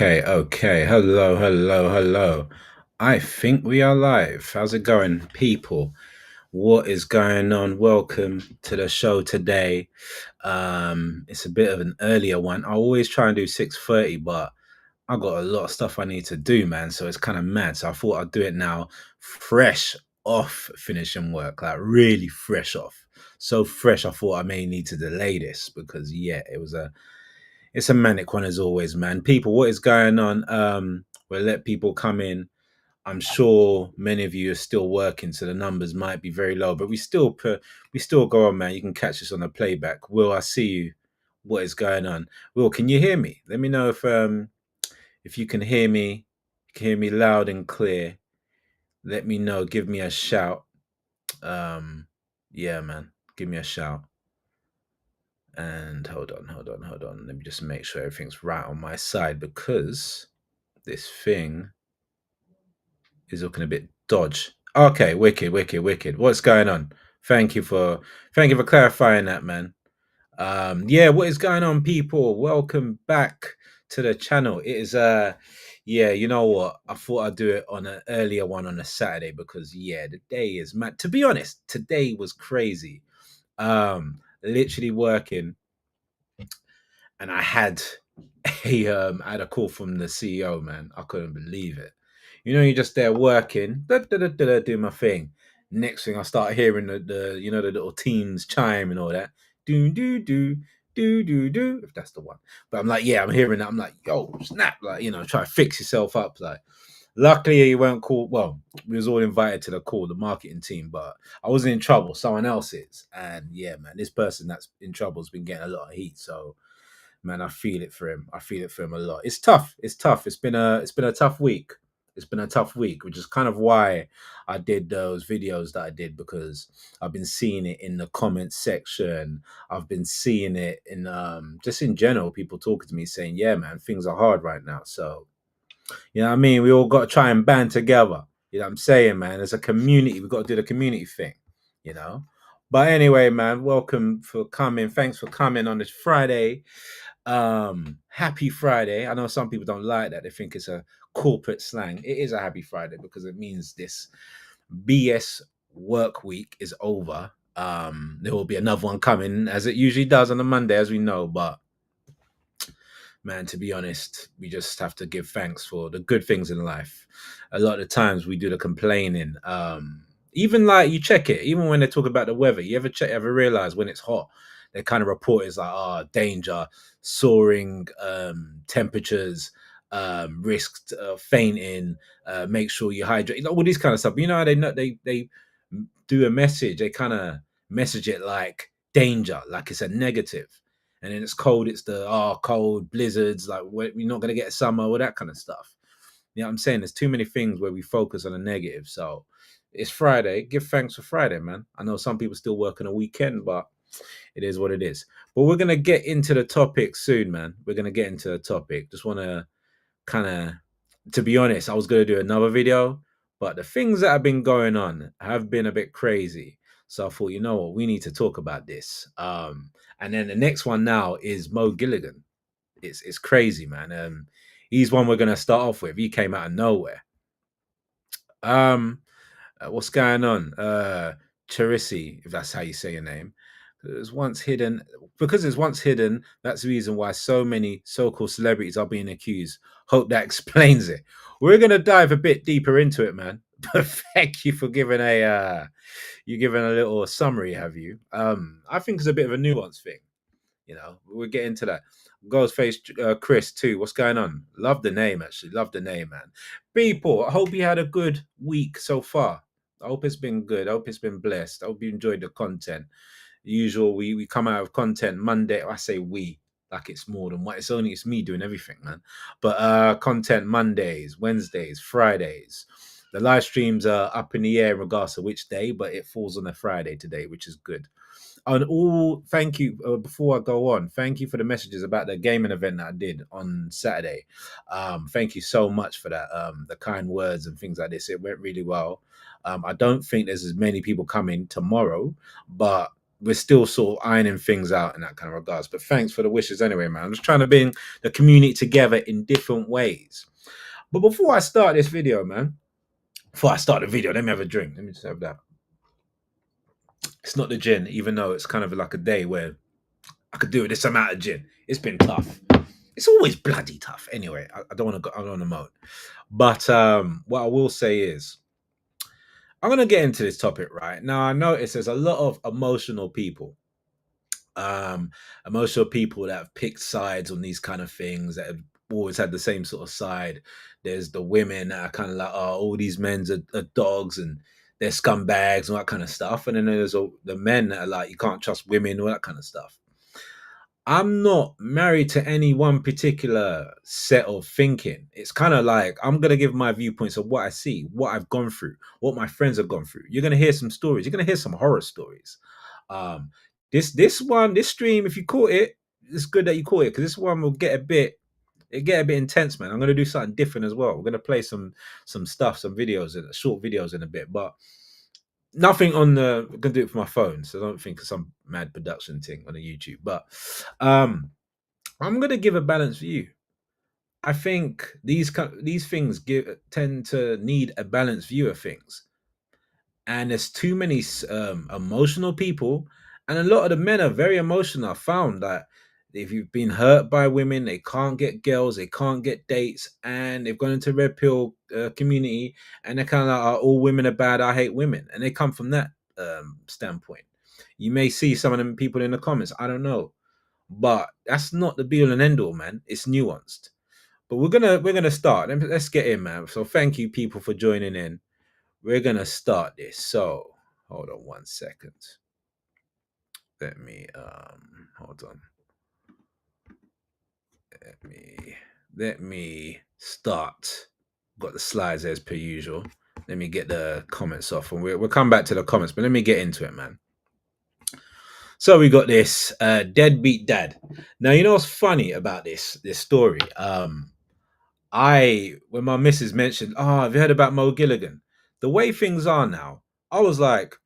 Okay. Hello. I think we are live. How's it going, people? What is going on? Welcome to the show today. It's a bit of an earlier one. I always try and do 6:30, but I got a lot of stuff I need to do, man. So it's kind of mad. So I thought I'd do it now, fresh off finishing work, like really fresh off. So fresh, I thought I may need to delay this because yeah, it's a manic one as always, man. People, what is going on? We'll let people come in. I'm sure many of you are still working, so the numbers might be very low, but we still go on, man. You can catch us on the playback. Will, I see you. What is going on? Will, can you hear me? Let me know if you can hear me. You can hear me loud and clear. Let me know. Give me a shout. Um, yeah, man. Give me a shout. And hold on. Let me just make sure everything's right on my side because this thing is looking a bit dodge. Okay, wicked. What's going on? Thank you for thank you for clarifying that, man. Yeah, what is going on, people? Welcome back to the channel. It is yeah, you know what? I thought I'd do it on an earlier one on a Saturday because yeah, the day is mad. To be honest, today was crazy. Literally working and I had a call from the CEO, man. I couldn't believe it. You know, you're just there working, doing my thing. Next thing, I start hearing the little Teams chime and all that. Do. If that's the one, but I'm like, yeah, I'm hearing that. I'm like, yo, snap, like try to fix yourself up. Like, luckily, he weren't called. Well, we was all invited to the call, the marketing team, but I wasn't in trouble. Someone else is, and yeah, man, this person that's in trouble has been getting a lot of heat. So man, I feel it for him. I feel it for him a lot. It's tough. It's tough. It's been a tough week. It's been a tough week, which is kind of why I did those videos that I did because I've been seeing it in the comments section. I've been seeing it in just in general, people talking to me saying, "Yeah, man, things are hard right now." So you know what I mean? We all got to try and band together. You know what I'm saying, man? As a community, we've got to do the community thing, you know? But anyway, man, welcome for coming. Thanks for coming on this Friday. Happy Friday. I know some people don't like that. They think it's a corporate slang. It is a happy Friday because it means this BS work week is over. There will be another one coming as it usually does on a Monday, as we know, but man, to be honest, we just have to give thanks for the good things in life. A lot of the times we do the complaining. Even like you check it, even when they talk about the weather, you ever realize when it's hot, they kind of report it's like, danger, soaring temperatures, risk fainting, make sure you hydrate, all these kind of stuff. You know how they do a message, they kind of message it like danger, like it's a negative, and then it's cold. It's the cold blizzards, like we're not gonna get summer, all that kind of stuff. You know what I'm saying? There's too many things where we focus on the negative. So it's Friday. Give thanks for Friday, man. I know some people still work on a weekend, but it is what it is. But we're gonna get into the topic soon, man. We're gonna get into the topic. Just wanna kind of, to be honest, I was going to do another video, but the things that have been going on have been a bit crazy. So I thought, you know what, we need to talk about this. And then the next one now is Mo Gilligan. It's crazy, man. He's one we're going to start off with. He came out of nowhere. What's going on? Charisi, if that's how you say your name. It was once hidden. Because it's once hidden, that's the reason why so many so-called celebrities are being accused. Hope that explains it. We're gonna dive a bit deeper into it, man. But thank you for giving you giving a little summary, have you? I think it's a bit of a nuanced thing. We'll get into that. Ghostface Chris too. What's going on? Love the name, actually. Love the name, man. People, I hope you had a good week so far. I hope it's been good. I hope it's been blessed. I hope you enjoyed the content. Usual, we come out of content Monday. I say we, like it's more than what it's me doing everything, man. But content Mondays, Wednesdays, Fridays. The live streams are up in the air in regards to which day, but it falls on a Friday today, which is good. And thank you. Before I go on, thank you for the messages about the gaming event that I did on Saturday. Thank you so much for that. The kind words and things like this. It went really well. I don't think there's as many people coming tomorrow, but we're still sort of ironing things out in that kind of regards. But thanks for the wishes anyway, man. I'm just trying to bring the community together in different ways. But before I start this video, man, before I start the video, let me have a drink. Let me just have that. It's not the gin, even though it's kind of like a day where I could do this amount of gin. It's been tough. It's always bloody tough. Anyway, I don't want to go. I don't want to moan. But what I will say is, I'm gonna get into this topic right now. I notice there's a lot of emotional people that have picked sides on these kind of things, that have always had the same sort of side. There's the women that are kind of like, oh, all these men are dogs and they're scumbags and all that kind of stuff. And then there's the men that are like, you can't trust women, all that kind of stuff. I'm not married to any one particular set of thinking. It's kind of like I'm going to give my viewpoints of what I see, what I've gone through, what my friends have gone through. You're going to hear some stories. You're going to hear some horror stories. Um, this stream, if you caught it, it's good that you caught it, because this one will get a bit intense, man. I'm going to do something different as well. We're going to play some stuff, some videos, short videos in a bit, but nothing on the. I'm gonna do it for my phone, so I don't think of some mad production thing on the YouTube. But I'm gonna give a balanced view. I think these things tend to need a balanced view of things, and there's too many emotional people, and a lot of the men are very emotional. I found that if you've been hurt by women, they can't get girls, they can't get dates, and they've gone into red pill community, and they're kind of like, oh, all women are bad, I hate women, and they come from that standpoint. You may see some of them people in the comments, I don't know, but that's not the be all and end all, man. It's nuanced. But we're gonna start. Let's get in, man. So thank you, people, for joining in. We're gonna start this. So hold on 1 second. Let me hold on. Let me start. Got the slides as per usual. Let me get the comments off, and we'll come back to the comments, but let me get into it, man. So we got this deadbeat dad. Now, you know what's funny about this story? When my missus mentioned, oh, have you heard about Mo Gilligan? The way things are now, I was like,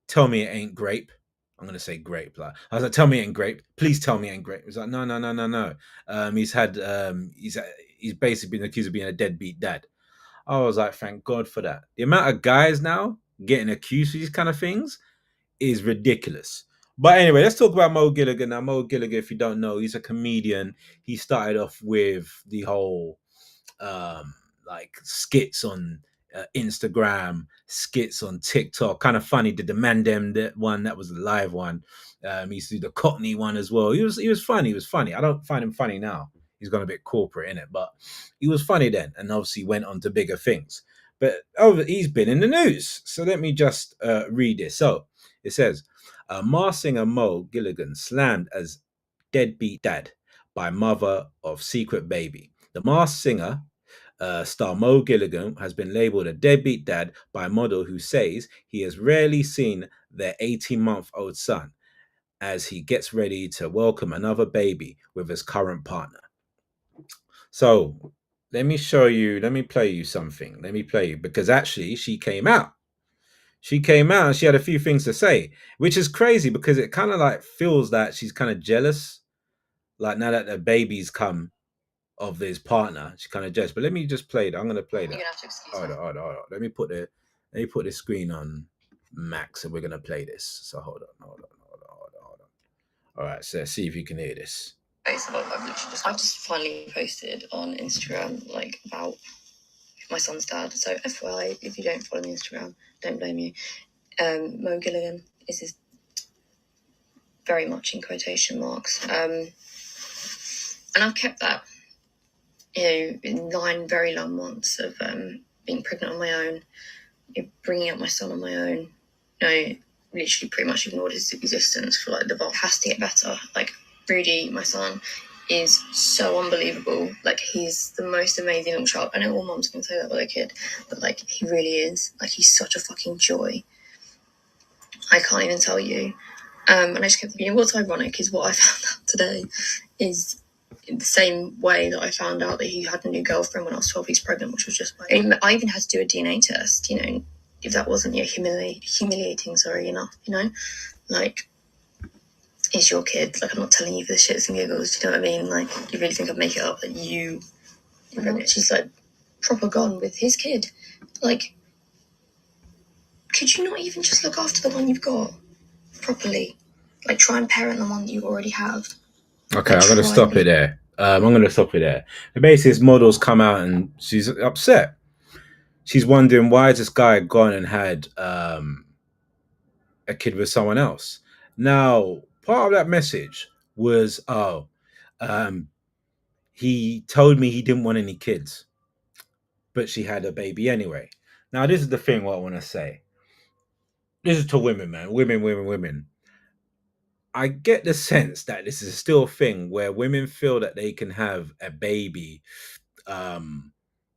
tell me it ain't grape. I'm gonna say grape. Like, I was like, tell me it ain't grape. Please tell me it ain't grape. It was like, no. He's basically been accused of being a deadbeat dad. I was like, thank God for that. The amount of guys now getting accused of these kind of things is ridiculous. But anyway, let's talk about Mo Gilligan. Now, Mo Gilligan, if you don't know, he's a comedian. He started off with the whole like skits on Instagram, skits on TikTok. Kind of funny. Did the Mandem that one? That was the live one. He used to do the Cockney one as well. He was funny. He was funny. I don't find him funny now. He's gone a bit corporate in it, but he was funny then, and obviously went on to bigger things. But he's been in the news. So let me just read this. So it says, Mars singer Mo Gilligan slammed as deadbeat dad by mother of secret baby. The Mars singer star Mo Gilligan has been labelled a deadbeat dad by a model who says he has rarely seen their 18-month-old son as he gets ready to welcome another baby with his current partner. So let me play you something. Let me play you, because actually she came out. She came out and she had a few things to say, which is crazy because it kind of like feels that she's kind of jealous. Like now that the baby's come of his partner, she's kind of jealous. But let me just play it. I'm gonna play that. You're gonna have to excuse me. Hold on. Let me put the screen on max and we're gonna play this. So hold on. All right, so let's see if you can hear this. I've just finally posted on Instagram like about my son's dad. So FYI, if you don't follow me on Instagram, don't blame you. Mo Gilligan is his, very much in quotation marks. And I've kept that, in 9 very long months of being pregnant on my own, bringing up my son on my own. Literally pretty much ignored his existence for like the vault. Has to get better. Like Rudy, my son, is so unbelievable. Like he's the most amazing little child. I know all moms can say that about their kid, but like he really is. Like he's such a fucking joy. I can't even tell you. And I just kept thinking, what's ironic is what I found out today is in the same way that I found out that he had a new girlfriend when I was 12 weeks pregnant, which was just like, I even had to do a DNA test, if that wasn't humiliating, enough, like it's your kid. Like, I'm not telling you for the shits and giggles. Do you know what I mean? Like, you really think I'd make it up that you impregnate? She's like proper gone with his kid. Like, could you not even just look after the one you've got properly? Like, try and parent the one that you already have. Okay, Like, I'm gonna stop it there. I'm gonna stop it there. The basis model's come out and she's upset. She's wondering why this guy gone and had a kid with someone else. Now, part of that message was, um, he told me he didn't want any kids, but she had a baby anyway. Now, this is the thing. What I want to say. This is to women, man. Women. I get the sense that this is still a thing where women feel that they can have a baby um,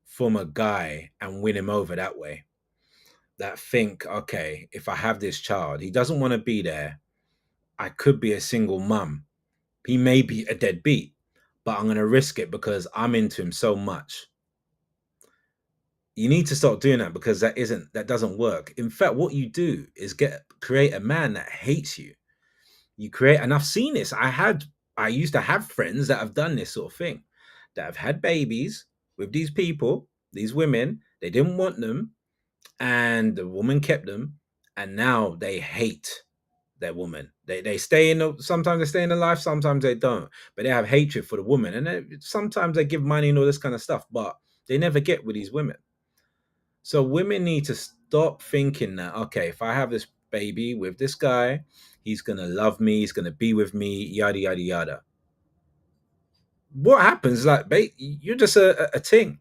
from a guy and win him over that way. That think, okay, if I have this child, he doesn't want to be there. I could be a single mum. He may be a deadbeat, but I'm going to risk it because I'm into him so much. You need to stop doing that because that doesn't work. In fact, what you do is create a man that hates you. You create, and I've seen this. I used to have friends that have done this sort of thing, that have had babies with these people, these women. They didn't want them, and the woman kept them, and now they hate their woman. They stay in sometimes they stay in the life, sometimes they don't, but they have hatred for the woman, and sometimes they give money and all this kind of stuff, but they never get with these women. So women need to stop thinking that, okay, if I have this baby with this guy, he's gonna love me, he's gonna be with me, yada yada yada. What happens? Like, you're just a thing.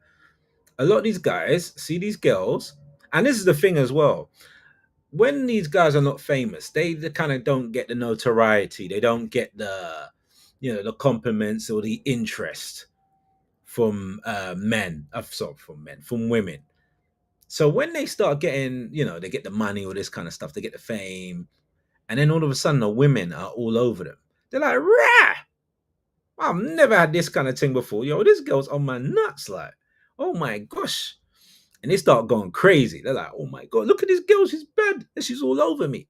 A lot of these guys see these girls, and this is the thing as well. When these guys are not famous, they kind of don't get the notoriety. They don't get the compliments or the interest from men. Sorry, from women. So when they start getting, they get the money or this kind of stuff, they get the fame, and then all of a sudden the women are all over them. They're like, rah! I've never had this kind of thing before. Yo, this girl's on my nuts, like, oh my gosh. And they start going crazy. They're like, oh my God, look at this girl, she's bad, and she's all over me.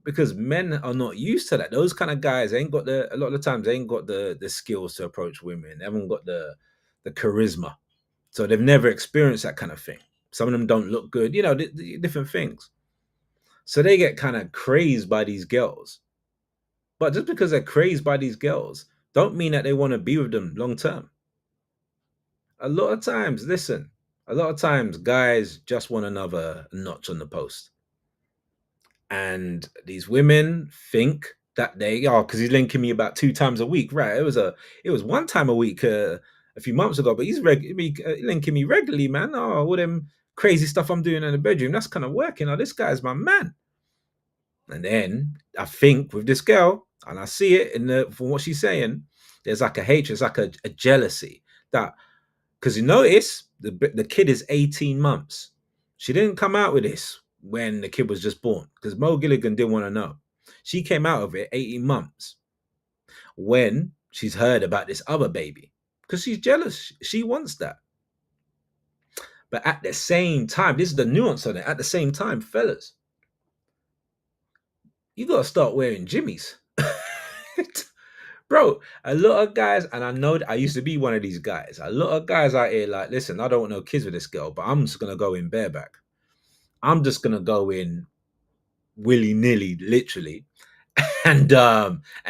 Because men are not used to that. Those kind of guys ain't got a lot of the times they ain't got the skills to approach women. They haven't got the charisma. So they've never experienced that kind of thing. Some of them don't look good, the different things. So they get kind of crazed by these girls. But just because they're crazed by these girls, don't mean that they want to be with them long term. A lot of times, listen, a lot of times guys just want another notch on the post. And these women think that they are, because he's linking me about 2 times a week, right? It was 1 time a week a few months ago, but he's linking me regularly, man. Oh, all them crazy stuff I'm doing in the bedroom, that's kind of working. Oh, this guy's my man. And then I think with this girl, and I see it from what she's saying, there's like a hatred, it's like a jealousy that, because you notice the kid is 18 months. She didn't come out with this when the kid was just born, because Mo Gilligan didn't want to know. She came out of it 18 months when she's heard about this other baby, because she's jealous. She wants that. But at the same time, this is the nuance on it. At the same time, fellas, you got to start wearing jimmies. Bro, a lot of guys, and I know I used to be one of these guys. A lot of guys out here like, listen, I don't want no kids with this girl, but I'm just gonna go in bareback. I'm just gonna go in willy-nilly, literally, and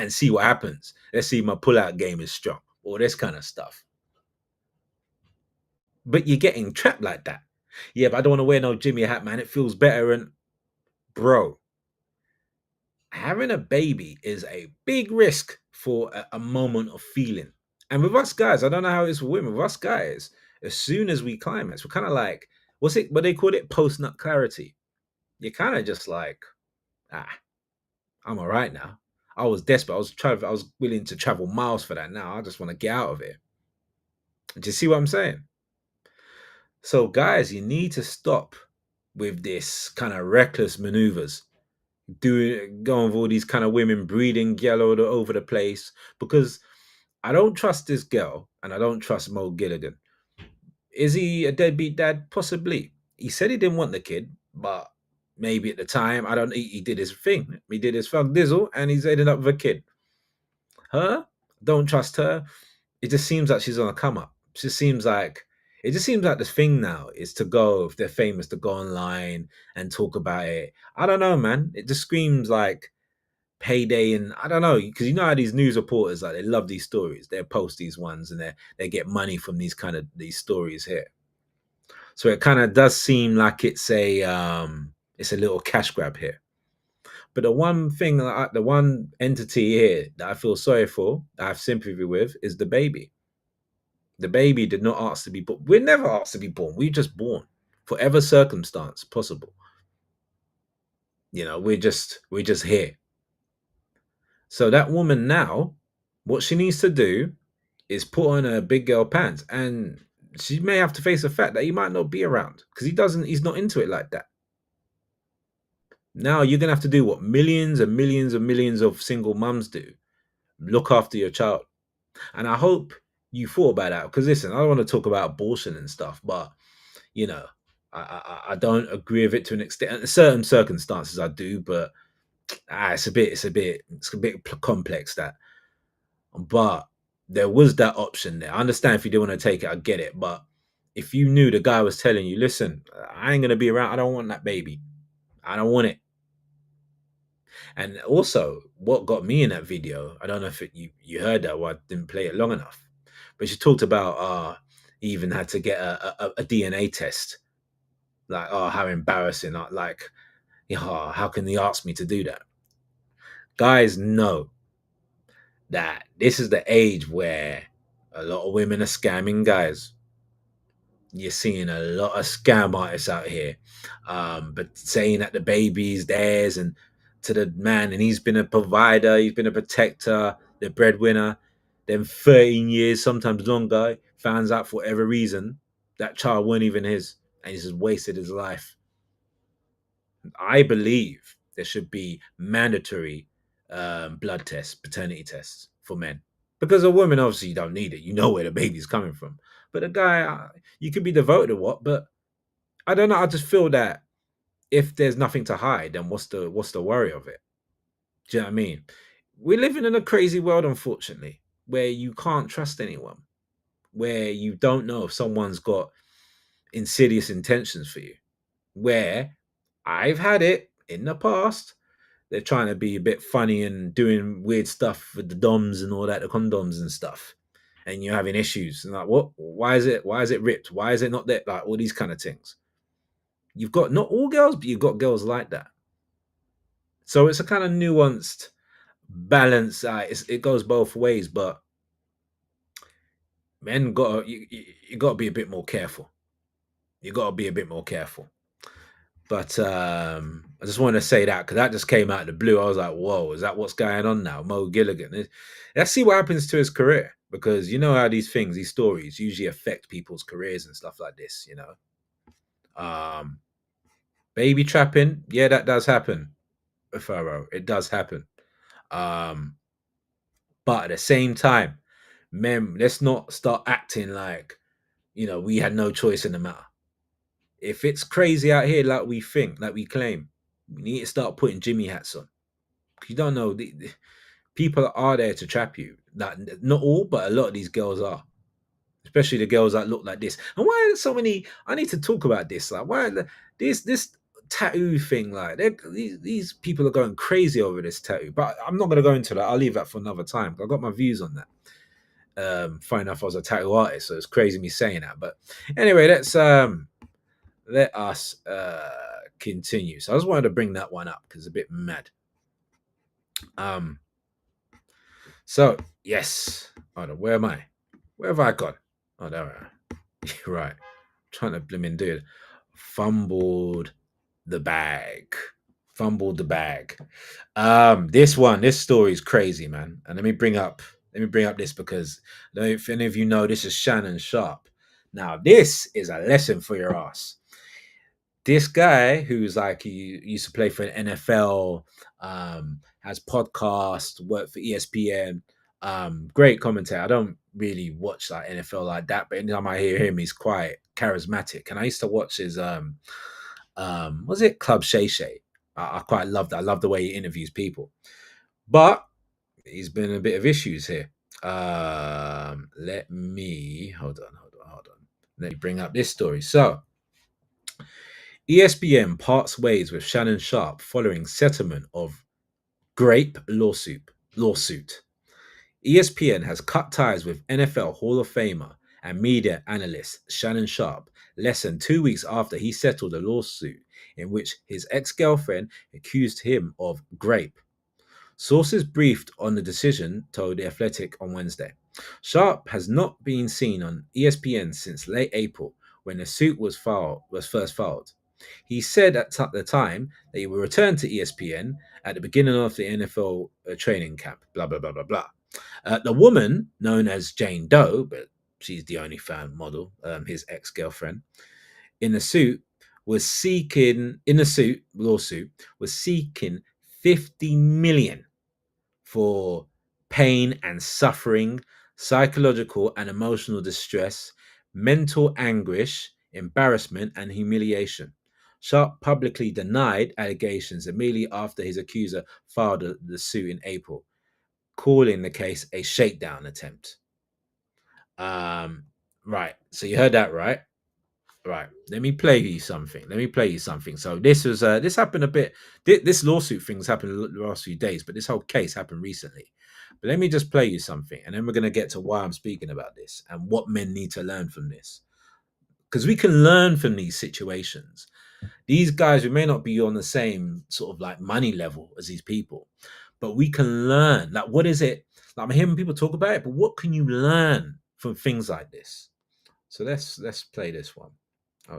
see what happens. Let's see if my pull-out game is strong, or this kind of stuff. But you're getting trapped like that. Yeah, but I don't want to wear no Jimmy hat, man. It feels better. And bro, having a baby is a big risk for a moment of feeling. And with us guys, I don't know how it is for women. With us guys, as soon as we climax, we're kind of like, what they call it? Post-nut clarity. You're kind of just like, I'm all right now. I was desperate. I was willing to travel miles for that. Now I just want to get out of it. Do you see what I'm saying? So guys, you need to stop with this kind of reckless maneuvers. Going with all these kind of women breeding yellow all over the place, because I don't trust this girl and I don't trust Mo Gilligan. Is he a deadbeat dad? Possibly. He said he didn't want the kid, but maybe at the time, I don't. He did his thing. He did his fuck dizzle, and he's ended up with a kid. Her, don't trust her. It just seems like she's on a come up. It just seems like the thing now is to go, if they're famous, to go online and talk about it. I don't know, man. It just screams like payday, and I don't know, because you know how these news reporters, like, they love these stories. They post these ones and they get money from these stories here. So it kind of does seem like it's a little cash grab here. But the one thing, the one entity here that I feel sorry for, that I have sympathy with, is the baby. The baby did not ask to be born. We're never asked to be born. We're just born for whatever circumstance possible. You know, we're just here. So that woman now, what she needs to do is put on her big girl pants, and she may have to face the fact that he might not be around because he's not into it like that. Now you're gonna have to do what millions and millions and millions of single mums do: look after your child. And I hope you thought about that, because listen, I don't want to talk about abortion and stuff, but you know, I don't agree with it to an extent. In certain circumstances, I do, but it's a bit complex, that. But there was that option there. I understand if you didn't want to take it, I get it. But if you knew the guy was telling you, listen, I ain't gonna be around. I don't want that baby. I don't want it. And also, what got me in that video, I don't know if you heard that, or I didn't play it long enough, but she talked about he even had to get a DNA test. Like, oh, how embarrassing! Like, how can he ask me to do that? Guys know that this is the age where a lot of women are scamming guys. You're seeing a lot of scam artists out here, but saying that the baby's theirs and to the man, and he's been a provider, he's been a protector, the breadwinner. Then 13 years, sometimes longer, finds out for whatever reason that child weren't even his, and he's just wasted his life. I believe there should be mandatory blood tests, paternity tests for men. Because a woman, obviously, you don't need it. You know where the baby's coming from. But a guy, you could be devoted to what, but I don't know. I just feel that if there's nothing to hide, then what's the worry of it? Do you know what I mean? We're living in a crazy world, unfortunately, where you can't trust anyone, where you don't know if someone's got insidious intentions for you. Where I've had it in the past, they're trying to be a bit funny and doing weird stuff with the DOMs and all that, the condoms and stuff. And you're having issues. And like, what? Why is it ripped? Why is it not there? Like, all these kind of things. You've got not all girls, but you've got girls like that. So it's a kind of nuanced balance. It goes both ways, but men you got to be a bit more careful. You got to be a bit more careful. But I just want to say that because that just came out of the blue. I was like, whoa, is that what's going on now? Mo Gilligan. Let's see what happens to his career, because you know how these stories usually affect people's careers and stuff like this, you know. Baby trapping, yeah, that does happen, Pharaoh. It does happen. But at the same time, men, let's not start acting like, we had no choice in the matter. If it's crazy out here like we think, like we claim, we need to start putting Jimmy hats on. You don't know, the people are there to trap you. Like, not all, but a lot of these girls are, especially the girls that look like this. And why are so many? I need to talk about this. Like, why this tattoo thing? Like, these people are going crazy over this tattoo. But I'm not going to go into that. I'll leave that for another time. I got my views on that. Funny enough, I was a tattoo artist, so it's crazy me saying that. But anyway, let us continue. So I just wanted to bring that one up because it's a bit mad. So yes, hold on, where am I? Where have I gone? Oh, there I am. Right, I'm trying to blimmin' do it. Fumbled the bag. This story is crazy, man. And let me bring up this because I don't know if any of you know, this is Shannon Sharpe. Now, this is a lesson for your ass. This guy who's like, he used to play for an NFL, has podcasts, worked for ESPN, great commentator. I don't really watch like NFL like that, but anytime I hear him, he's quite charismatic. And I used to watch his Was it Club Shay Shay? I quite love that. I love the way he interviews people. But he's been in a bit of issues here. Let me hold on. Let me bring up this story. So ESPN parts ways with Shannon Sharpe following settlement of grape lawsuit. ESPN has cut ties with NFL Hall of Famer and media analyst Shannon Sharpe less than 2 weeks after he settled a lawsuit in which his ex-girlfriend accused him of grape. Sources briefed on the decision told The Athletic on Wednesday. Sharpe has not been seen on ESPN since late April when the suit was first filed. He said at the time that he will return to ESPN at the beginning of the NFL training camp. Blah blah blah blah blah. The woman, known as Jane Doe, but she's the only fan model, his ex-girlfriend, in the lawsuit was seeking 50 million for pain and suffering, psychological and emotional distress, mental anguish, embarrassment, and humiliation. Sharpe publicly denied allegations immediately after his accuser filed the suit in April, calling the case a shakedown attempt. Right. So you heard that, right? Right. Let me play you something. So this happened a bit. This lawsuit thing's happened the last few days, but this whole case happened recently. But let me just play you something, and then we're gonna get to why I'm speaking about this and what men need to learn from this. Because we can learn from these situations. These guys, we may not be on the same sort of like money level as these people, but we can learn. Like, what is it? Like, I'm hearing people talk about it, but what can you learn from things like this? So let's play this one.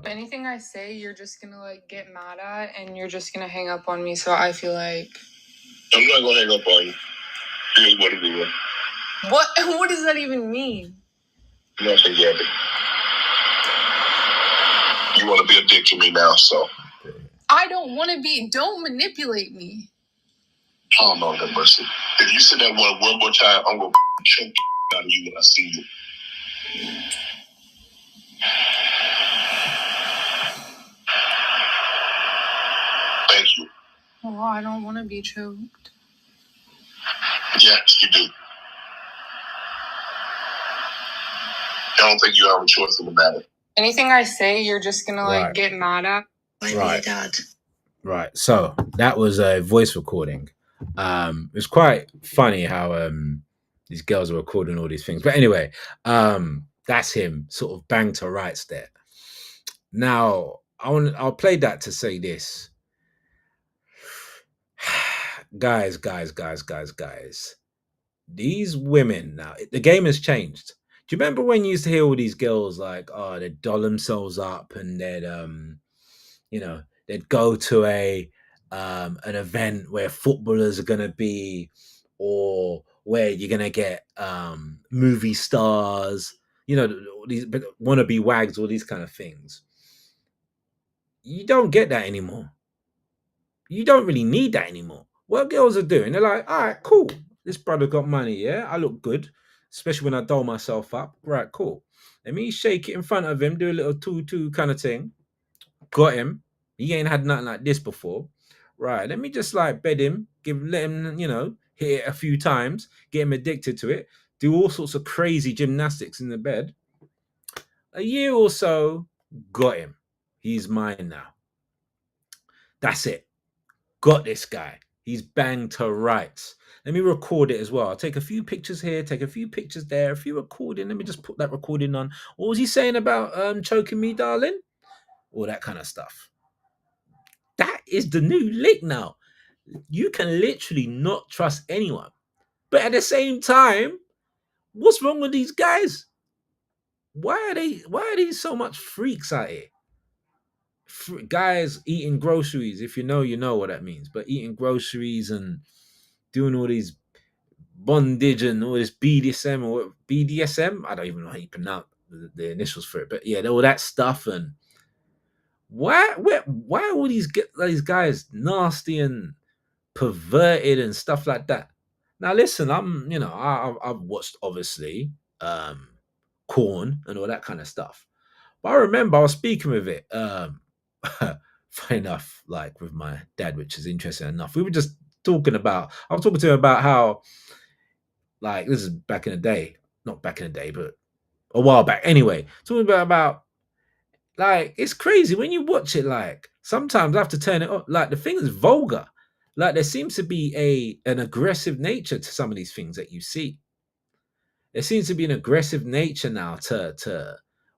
Anything I say, you're just gonna like get mad at, and you're just gonna hang up on me. So I feel like I'm not gonna hang up on you. Here's what it is. What? What does that even mean? Nothing yet. You want to be a dick to me now, so I don't want to be. Don't manipulate me. oh no, have mercy. If you say that one more time, I'm gonna choke out of you when I see you. Thank you. Oh, I don't want to be choked. Yes, you do. I don't think you have a choice in the matter. Anything I say, you're just gonna like get mad at. Right. Dad. Right. So that was a voice recording. It's quite funny how these girls are recording all these things. But anyway, that's him sort of bang to rights there. Now I'll play that to say this. Guys. These women now, the game has changed. Do you remember when you used to hear all these girls like, oh, they'd doll themselves up and they'd go to an event where footballers are gonna be, or where you're gonna get movie stars, these wannabe wags, all these kind of things. You don't get that anymore. You don't really need that anymore. What girls are doing, they're like, all right, cool. This brother got money, yeah? I look good, especially when I doll myself up. Right, cool. Let me shake it in front of him, do a little tutu kind of thing. Got him. He ain't had nothing like this before. Right, let me just like bed him, let him, hit it a few times, get him addicted to it, do all sorts of crazy gymnastics in the bed. A year or so, got him. He's mine now. That's it. Got this guy. He's banged to rights. Let me record it as well. I'll take a few pictures here, take a few pictures there, a few recording. Let me just put that recording on. What was he saying about choking me, darling? All that kind of stuff. That is the new lick now. You can literally not trust anyone. But at the same time, what's wrong with these guys? Why are they so much freaks out here? Guys eating groceries, if you know what that means. But eating groceries and doing all these bondage and all this BDSM or BDSM, I don't even know how you pronounce the initials for it. But yeah, all that stuff. And why are all these guys nasty and perverted and stuff like that? Now listen, I've watched obviously Corn and all that kind of stuff, but I remember I was speaking with it funny enough, like with my dad, which is interesting enough. We were just talking about, I was talking to him about how, like, this is back in the day, not back in the day, but a while back. Anyway, talking about like, it's crazy when you watch it. Like, sometimes I have to turn it up. Like, the thing is vulgar. Like, there seems to be an aggressive nature to some of these things that you see. There seems to be an aggressive nature now to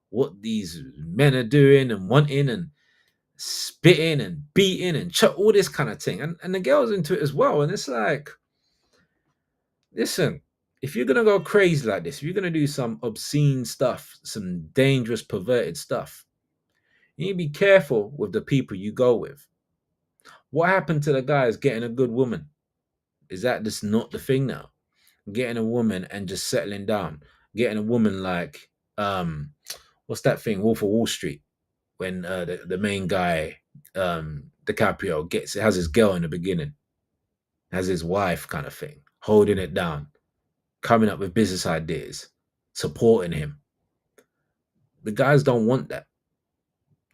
what these men are doing and wanting and spitting and beating and all this kind of thing. And the girls into it as well. And it's like, listen, if you're going to go crazy like this, if you're going to do some obscene stuff, some dangerous, perverted stuff, you need to be careful with the people you go with. What happened to the guys getting a good woman? Is that just not the thing now? Getting a woman and just settling down. Getting a woman like, what's that thing? Wolf of Wall Street. When the main guy, DiCaprio, has his girl in the beginning. Has his wife kind of thing. Holding it down. Coming up with business ideas. Supporting him. The guys don't want that.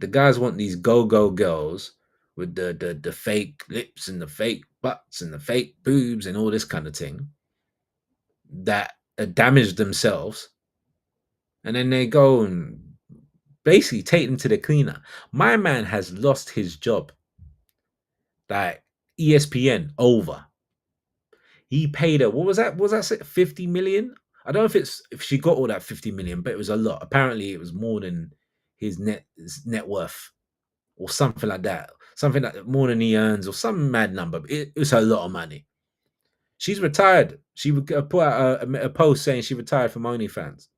The guys want these go-go girls with the fake lips and the fake butts and the fake boobs and all this kind of thing that damage themselves, and then they go and basically take them to the cleaner. My man has lost his job. Like, ESPN over. He paid her, what was that? Was that 50 million? I don't know if she got all that 50 million, but it was a lot. Apparently it was more than his net worth. Or something like that. Something like more than he earns, or some mad number. It was a lot of money. She's retired. She would put out a post saying she retired from OnlyFans.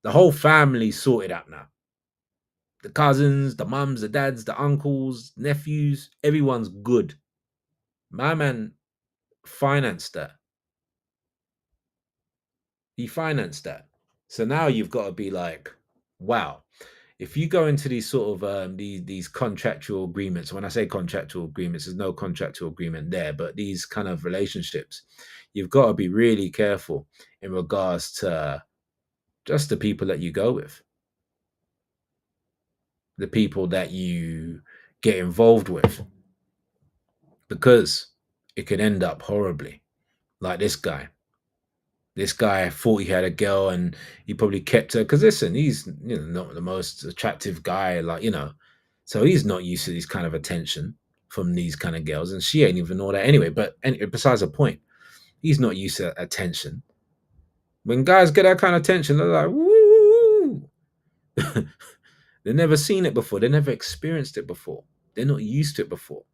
The whole family sorted out now. The cousins, the mums, the dads, the uncles, nephews, everyone's good. My man financed that. He financed that. So now you've got to be like, wow. If you go into these sort of these contractual agreements, when I say contractual agreements, there's no contractual agreement there, but these kind of relationships, you've got to be really careful in regards to just the people that you go with, the people that you get involved with, because it could end up horribly. Like this guy. This guy thought he had a girl and he probably kept her. Because listen, he's not the most attractive guy, like, so he's not used to this kind of attention from these kind of girls. And she ain't even all that anyway. But besides the point, he's not used to attention. When guys get that kind of attention, they're like, woo! They've never seen it before. They never experienced it before. They're not used to it before.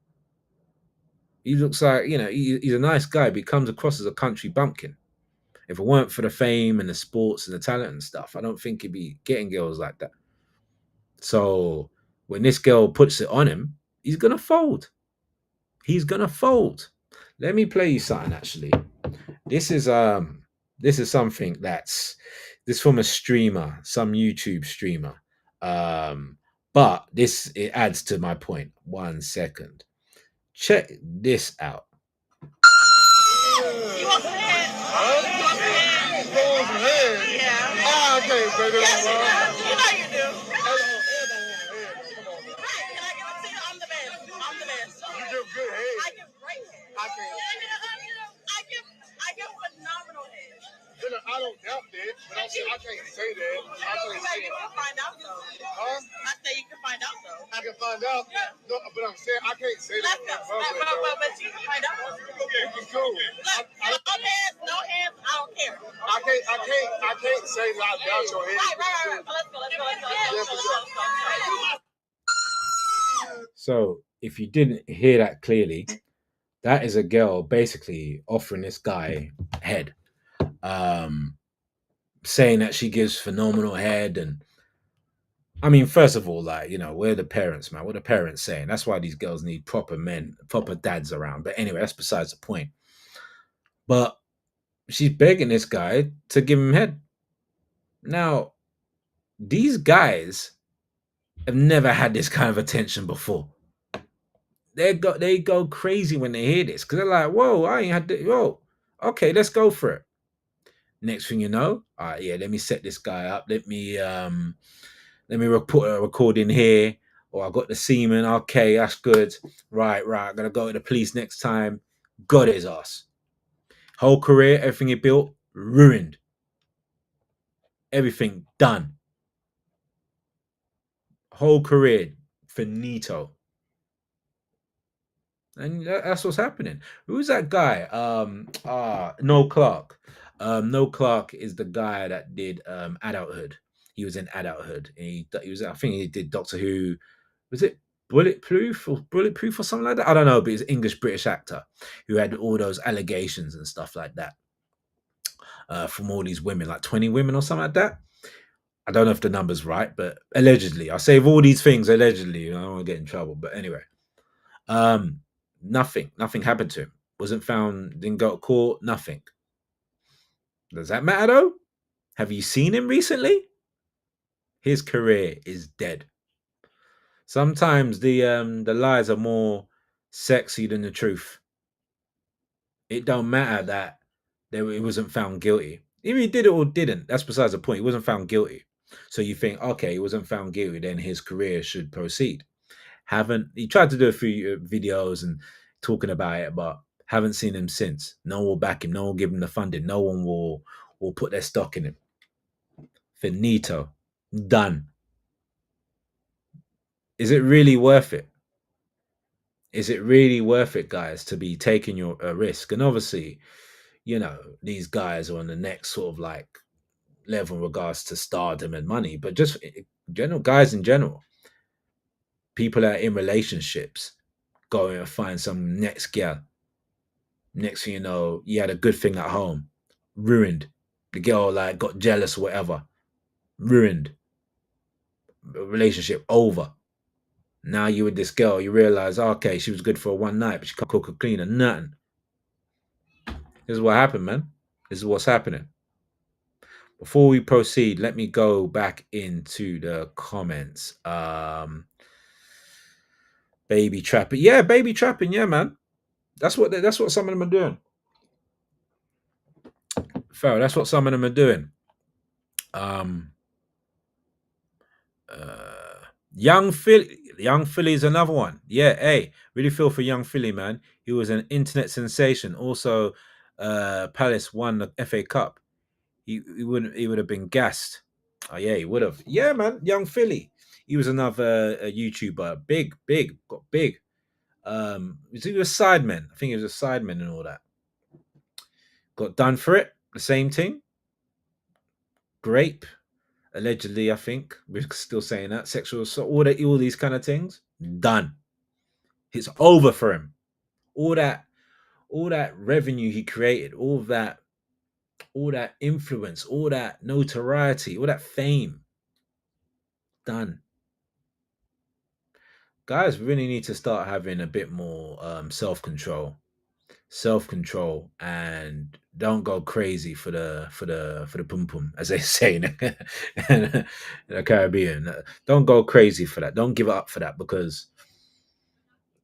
He looks like, he's a nice guy, but he comes across as a country bumpkin. If it weren't for the fame and the sports and the talent and stuff, I don't think he'd be getting girls like that. So when this girl puts it on him, he's going to fold. He's going to fold. Let me play you something, actually. This is something this from a streamer, some YouTube streamer. But it adds to my point. 1 second. Check this out. You want some head? You want some head? Yeah. Oh, okay, baby. Yes, you do. You know you do. Right, can I give it to you? I'm the best. I'm the best. You give good head. I give great head. I give phenomenal head. I don't doubt that, but I can't say that. You can find out though. Huh? I say you can find out though. I can find out? Yeah. No, but I'm saying I can't say that. But you can find out. Okay, it's cool. Look, no hands, I don't care. I can't say that I doubt your head. Right. Let's go. So if you didn't hear that clearly, that is a girl basically offering this guy head. Saying that she gives phenomenal head. And I mean, first of all, like, we're the parents, man. What are the parents saying? That's why these girls need proper men, proper dads around. But anyway, that's besides the point. But she's begging this guy to give him head. Now, these guys have never had this kind of attention before. They go crazy when they hear this, because they're like, whoa, I ain't had to, whoa, okay, let's go for it. Next thing you know, let me set this guy up. Let me put a recording here. Or I got the semen. Okay, that's good. Right. I'm gonna go to the police next time. Got his ass. Whole career, everything he built, ruined. Everything done. Whole career, finito. And that's what's happening. Who's that guy? Noel Clark. Noel Clark is the guy that did Adulthood. He was in Adulthood. He was, I think he did Doctor Who. Was it Bulletproof or something like that? I don't know, but he's an English British actor who had all those allegations and stuff like that from all these women, like 20 women or something like that. I don't know if the number's right, but allegedly. I say of all these things, allegedly. I don't want to get in trouble, but anyway. Nothing happened to him. Wasn't found, didn't go to court, nothing. Does that matter though? Have you seen him recently? His career is dead. Sometimes the lies are more sexy than the truth. It don't matter that it wasn't found guilty. If he did it or didn't, that's besides the point. He wasn't found guilty. So you think, okay, he wasn't found guilty, then his career should proceed. He tried to do a few videos and talking about it, but haven't seen him since. No one will back him. No one will give him the funding. No one will put their stock in him. Finito. Done. Is it really worth it? Is it really worth it, guys, to be taking a risk? And obviously, these guys are on the next sort of like level in regards to stardom and money, but just guys in general, people that are in relationships, go and find some next girl. Next thing you know, you had a good thing at home, ruined. The girl like got jealous or whatever, ruined. Relationship over. Now you with this girl, you realize, okay, she was good for one night, but she can't cook or clean or nothing. This is what happened, man. This is what's happening. Before we proceed, let me go back into the comments. Baby trapping, yeah, baby trapping, yeah, man. That's what some of them are doing. Pharaoh, that's what some of them are doing. Young Philly is another one. Yeah, hey, really feel for Young Philly, man. He was an internet sensation. Also, Palace won the FA Cup. He would have been gassed. Oh yeah, he would have. Yeah, man, Young Philly. He was another YouTuber. Big, got big. He was a sideman. I think he was a sideman and all that. Got done for it. The same thing. Grape. Allegedly, I think we're still saying that sexual assault, all these kind of things. Done. It's over for him. All that revenue he created, all that influence, all that notoriety, all that fame. Done. Guys really need to start having a bit more self-control, and don't go crazy for the pum pum, as they say in the Caribbean. Don't go crazy for that. Don't give up for that, because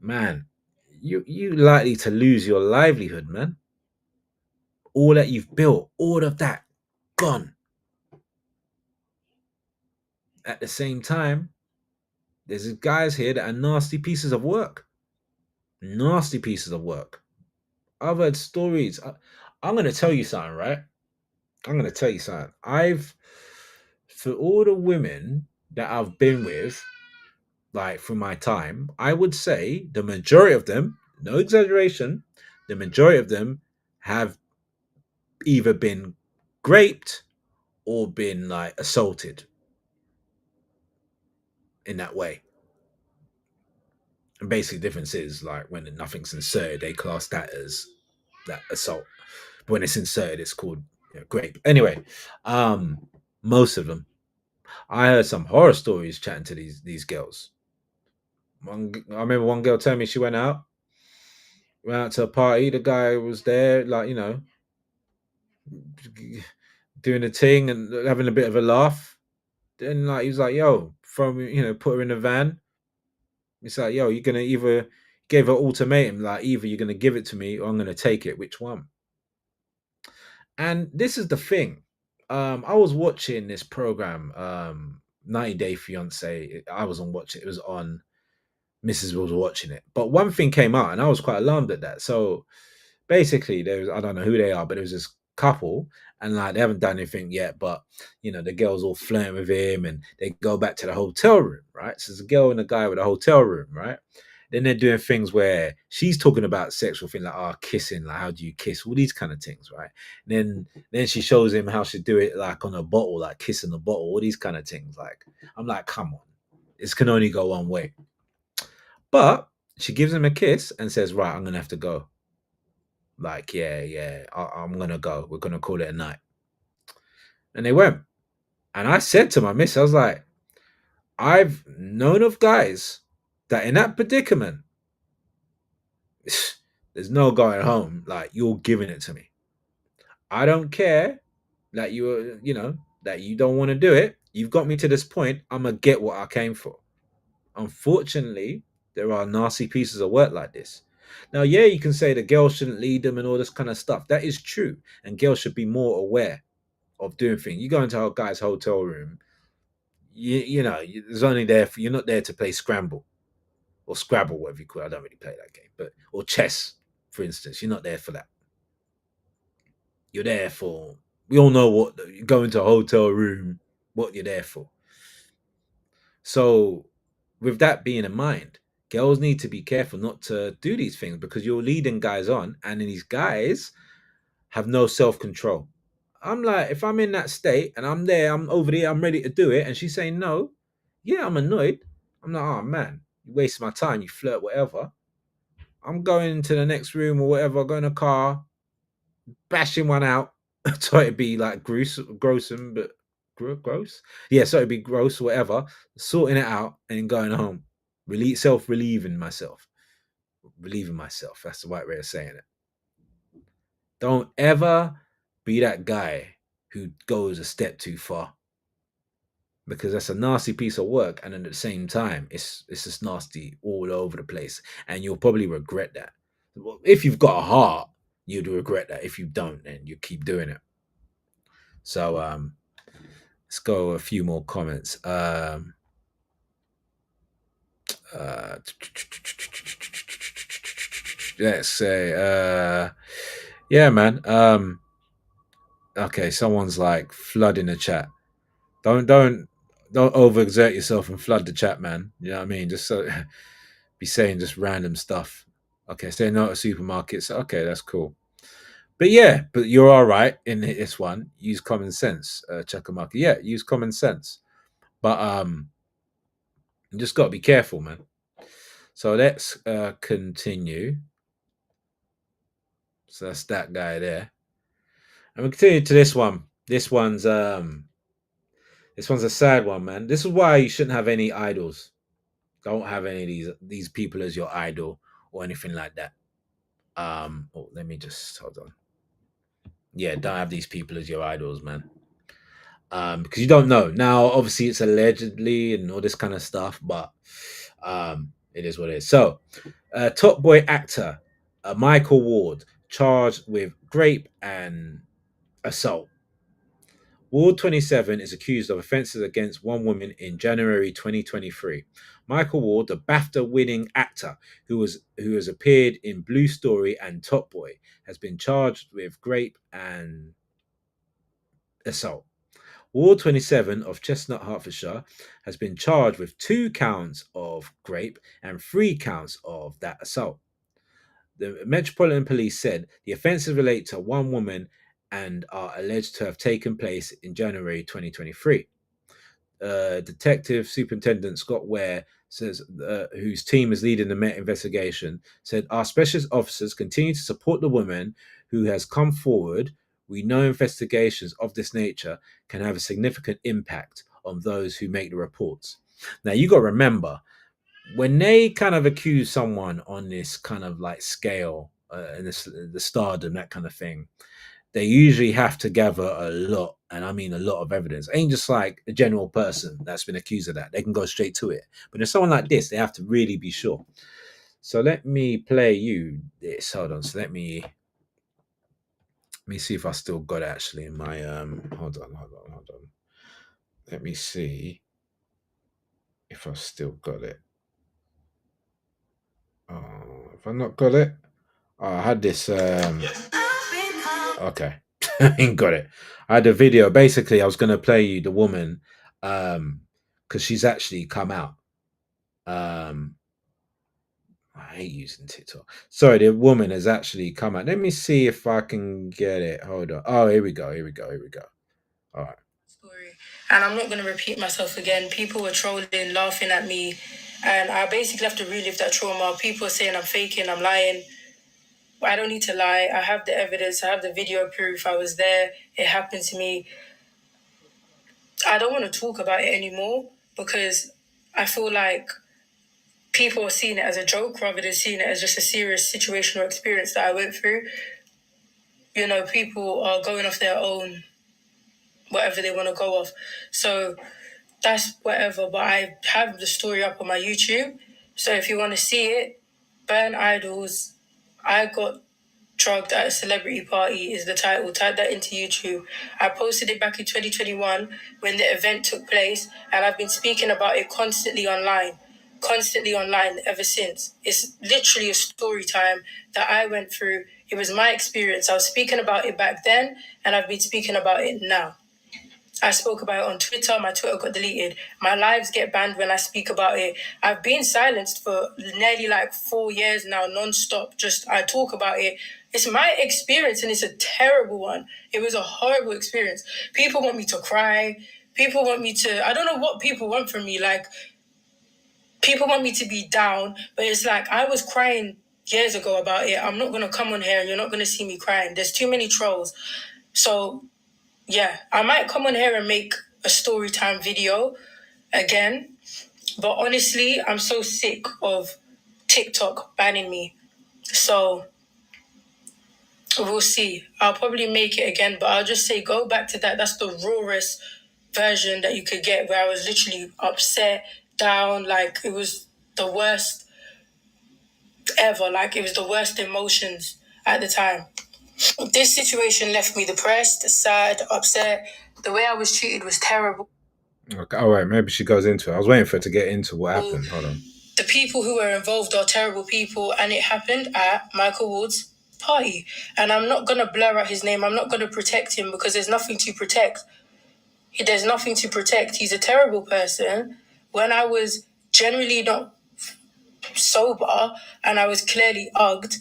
man, you likely to lose your livelihood, man. All that you've built, all of that gone. At the same time, there's guys here that are nasty pieces of work. Nasty pieces of work. I've heard stories. I'm going to tell you something, right? I'm going to tell you something. For all the women that I've been with, like through my time, I would say the majority of them, no exaggeration, the majority of them have either been raped or been like assaulted in that way. And basically the difference is like when nothing's inserted, they class that as that assault. But when it's inserted, it's called rape. Anyway, most of them. I heard some horror stories chatting to these girls. I remember one girl telling me she went out to a party. The guy was there, like, doing a thing and having a bit of a laugh. Then like he was like, "Yo, put her in the van." It's like, "Yo, you're gonna either give her ultimatum, like either you're gonna give it to me or I'm gonna take it. Which one?" And this is the thing. I was watching this program. 90 Day Fiance. I wasn't watching it. It was on. Mrs. was watching it. But one thing came out, and I was quite alarmed at that. So basically, there was, I don't know who they are, but it was this couple, and like they haven't done anything yet, but the girl's all flirting with him, and they go back to the hotel room, right? So there's a girl and a guy with a hotel room, right? Then they're doing things where she's talking about sexual things like, kissing, like how do you kiss, all these kind of things, right? Then she shows him how she do it, like on a bottle, like kissing a bottle, all these kind of things. Like, I'm like, come on, this can only go one way. But she gives him a kiss and says, right, I'm gonna have to go. Like, yeah, I'm gonna go. We're gonna call it a night. And they went. And I said to my miss, I was like, I've known of guys that in that predicament, there's no going home. Like, you're giving it to me. I don't care that that you don't want to do it. You've got me to this point. I'm gonna get what I came for. Unfortunately, there are nasty pieces of work like this. Now, yeah, you can say the girls shouldn't lead them and all this kind of stuff. That is true. And girls should be more aware of doing things. You go into a guy's hotel room, there's only you're not there to play Scramble or Scrabble, whatever you call it. I don't really play that game, or chess, for instance. You're not there for that. You're there for, we all know what, you go into a hotel room, what you're there for. So, with that being in mind, girls need to be careful not to do these things because you're leading guys on, and these guys have no self-control. I'm like, if I'm in that state and I'm there, I'm over there, I'm ready to do it, and she's saying no, yeah, I'm annoyed. I'm like, oh man, you waste my time, you flirt, whatever. I'm going to the next room or whatever, go in a car, bashing one out. So it'd be like gross, but gross. Yeah, so it'd be gross, whatever. Sorting it out and going home. Relieving myself. That's the right way of saying it. Don't ever be that guy who goes a step too far, because that's a nasty piece of work, and at the same time, it's just nasty all over the place, and you'll probably regret that. If you've got a heart, you'd regret that. If you don't, then you keep doing it. So let's go a few more comments. Let's say yeah, man. Okay, someone's like flooding the chat. Don't overexert yourself and flood the chat, man. You know what I mean? Just so be saying just random stuff. Okay, say no to supermarkets. Okay, that's cool. But yeah, but you're all right in this one. Use common sense, Chuckamaka. Yeah, use common sense. But you just got to be careful, man. So let's continue. So that's that guy there. And we continue to this one. This one's a sad one, man. This is why you shouldn't have any idols. Don't have any of these people as your idol or anything like that. Let me just hold on. Yeah, don't have these people as your idols, man. Because you don't know. Now, obviously, it's allegedly and all this kind of stuff, but it is what it is. So, Top Boy actor Michael Ward charged with rape and assault. Ward 27 is accused of offences against one woman in January 2023. Michael Ward, the BAFTA-winning actor who has appeared in Blue Story and Top Boy, has been charged with rape and assault. Ward 27 of Chestnut, Hertfordshire, has been charged with 2 counts of rape and 3 counts of that assault. The Metropolitan Police said the offences relate to one woman and are alleged to have taken place in January 2023. Detective Superintendent Scott Ware says, whose team is leading the Met investigation, said, our specialist officers continue to support the woman who has come forward. We know investigations of this nature can have a significant impact on those who make the reports. Now, you got to remember, when they kind of accuse someone on this kind of like scale, and the stardom, that kind of thing, they usually have to gather a lot, and I mean a lot of evidence. It ain't just like a general person that's been accused of that. They can go straight to it. But if someone like this, they have to really be sure. So let me play you this. Hold on. So let me see if I still got it actually in my hold on. Let me see. if I've still got it. Have I not got it? Oh, I had this. Okay, ain't got it. I had a video. Basically, I was going to play you the woman, because she's actually come out. I hate using TikTok. Sorry, the woman has actually come out. Let me see if I can get it. Hold on. Oh, here we go. Here we go. Here we go. All right. Story. And I'm not going to repeat myself again. People were trolling, laughing at me. And I basically have to relive that trauma. People are saying I'm faking, I'm lying. I don't need to lie. I have the evidence. I have the video proof. I was there. It happened to me. I don't want to talk about it anymore because I feel like people are seeing it as a joke rather than seeing it as just a serious situation or experience that I went through. You know, people are going off their own, whatever they want to go off. So that's whatever. But I have the story up on my YouTube. So if you want to see it, Burn Idols, I got drugged at a celebrity party is the title. Type that into YouTube. I posted it back in 2021 when the event took place, and I've been speaking about it constantly online ever since. It's literally a story time that I went through. It was my experience. I was speaking about it back then, and I've been speaking about it now. I spoke about it on Twitter. My Twitter got deleted. My lives get banned when I speak about it. I've been silenced for nearly like 4 years now, non-stop. Just I talk about it. It's my experience and it's a terrible one. It was a horrible experience. People want me to cry. People want me to, I don't know what people want from me. Like, people want me to be down, but it's like I was crying years ago about it. I'm not going to come on here and you're not going to see me crying. There's too many trolls. So yeah, I might come on here and make a story time video again. But honestly, I'm so sick of TikTok banning me. So we'll see. I'll probably make it again, but I'll just say go back to that. That's the rawest version that you could get, where I was literally upset, down, like it was the worst ever. Like it was the worst emotions at the time. This situation left me depressed, sad, upset. The way I was treated was terrible. Okay, all right, maybe she goes into it. I was waiting for her to get into what happened. Hold on. The people who were involved are terrible people, and it happened at Michael Ward's party. And I'm not going to blur out his name. I'm not going to protect him because there's nothing to protect. There's nothing to protect. He's a terrible person. When I was generally not sober and I was clearly ugged,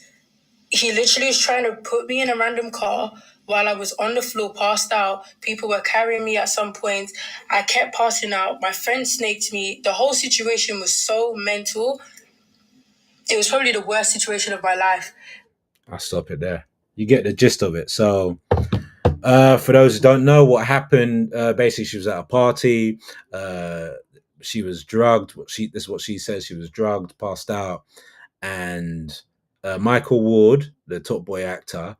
he literally was trying to put me in a random car while I was on the floor, passed out. People were carrying me at some point. I kept passing out. My friend snaked me. The whole situation was so mental. It was probably the worst situation of my life. I'll stop it there. You get the gist of it. So, for those who don't know what happened, basically she was at a party. She was drugged. This is what she says. She was drugged, passed out, and Michael Ward, the Top Boy actor,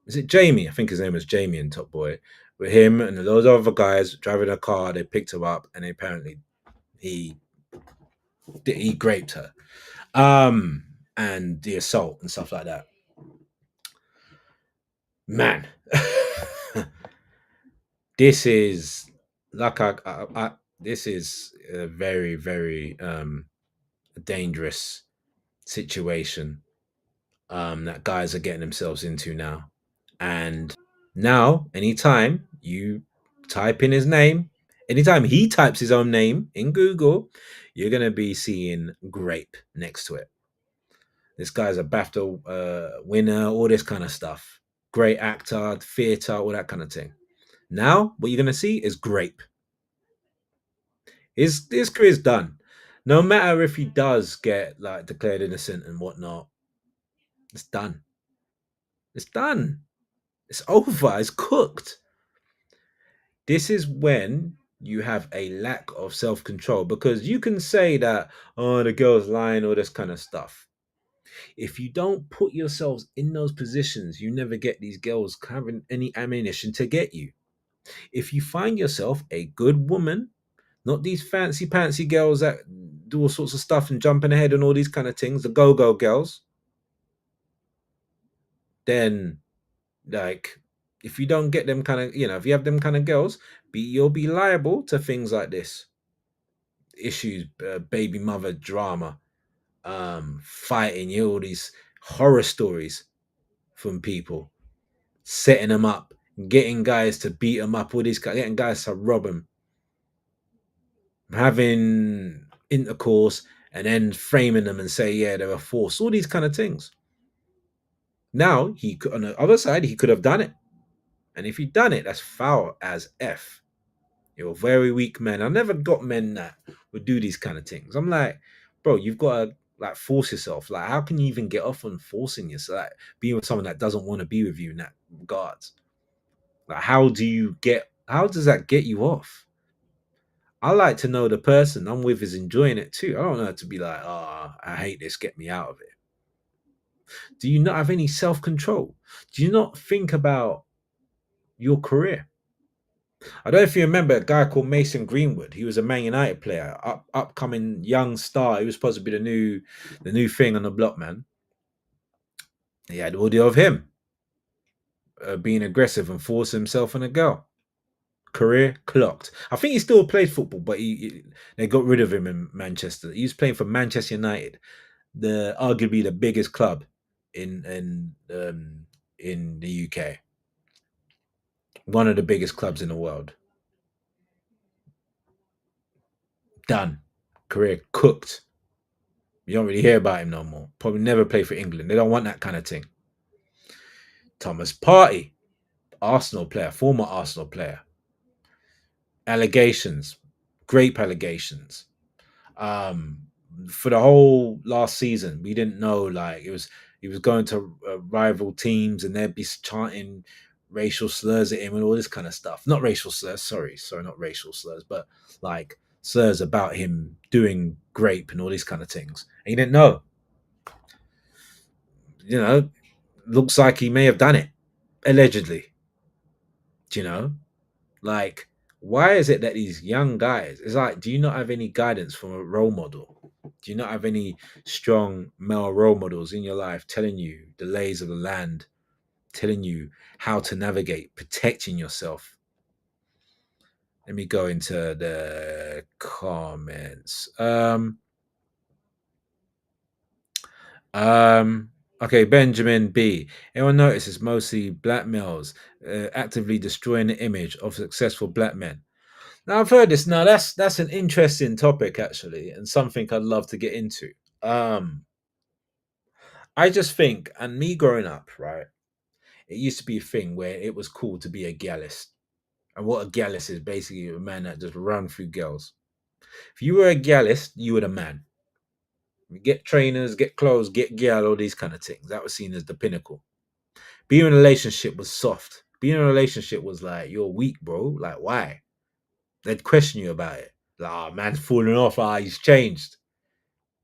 is it Jamie? I think his name was Jamie in Top Boy. With him and those other guys driving a car, they picked her up, and apparently he raped her, and the assault and stuff like that. Man, this is like this is a very, very dangerous situation that guys are getting themselves into now. And now, anytime you type in his name, anytime he types his own name in Google, you're going to be seeing grape next to it. This guy's a BAFTA winner, all this kind of stuff. Great actor, theatre, all that kind of thing. Now, what you're going to see is grape. His career's done. No matter if he does get like declared innocent and whatnot, it's done. It's done. It's over. It's cooked. This is when you have a lack of self-control, because you can say that, oh, the girl's lying, all this kind of stuff. If you don't put yourselves in those positions, you never get these girls having any ammunition to get you. If you find yourself a good woman, not these fancy pantsy girls that do all sorts of stuff and jumping ahead and all these kind of things, the go-go girls, then like if you don't get them kind of, if you have them kind of girls, you'll be liable to things like this. issues, baby mother drama, fighting, all these horror stories from people, setting them up, getting guys to beat them up, all these guys, getting guys to rob them, having intercourse, and then framing them and say, yeah, they're a force, all these kind of things. Now, he could, on the other side, he could have done it. And if he'd done it, that's foul as F. You're a very weak man. I never got men that would do these kind of things. I'm like, bro, you've got to like force yourself. Like, how can you even get off on forcing yourself? Like, being with someone that doesn't want to be with you in that regards. Like, how does that get you off? I like to know the person I'm with is enjoying it too. I don't know to be like, oh, I hate this, get me out of it. Do you not have any self-control? Do you not think about your career? I don't know if you remember a guy called Mason Greenwood. He was a Man United player, upcoming young star. He was supposed to be the new thing on the block, man. He had audio of him being aggressive and forcing himself on a girl. Career clocked. I think he still plays football, but they got rid of him in Manchester. He was playing for Manchester United, arguably the biggest club in the UK. One of the biggest clubs in the world. Done. Career cooked. You don't really hear about him no more. Probably never play for England. They don't want that kind of thing. Thomas Partey, Arsenal player, former Arsenal player. Allegations, grape allegations. For the whole last season, we didn't know, like, he was going to rival teams and they'd be chanting racial slurs at him and all this kind of stuff. Not racial slurs, sorry, not racial slurs, but like slurs about him doing grape and all these kind of things. And he didn't know. You know, looks like he may have done it, allegedly. Do you know? Like, why is it that these young guys, it's like, do you not have any guidance from a role model? Do you not have any strong male role models in your life telling you the lays of the land, telling you how to navigate, protecting yourself? Let me go into the comments. Okay, Benjamin B. Everyone notices mostly black males actively destroying the image of successful black men. Now, I've heard this. Now, that's an interesting topic, actually, and something I'd love to get into. I just think, and me growing up, right, it used to be a thing where it was cool to be a gallist. And what a gallist is basically a man that just run through girls. If you were a gallist, you were the man. Get trainers, get clothes, get gal, all these kind of things. That was seen as the pinnacle. Being in a relationship was soft. Being in a relationship was like, you're weak, bro. Like, why? They'd question you about it. Like, oh, man's falling off. He's changed.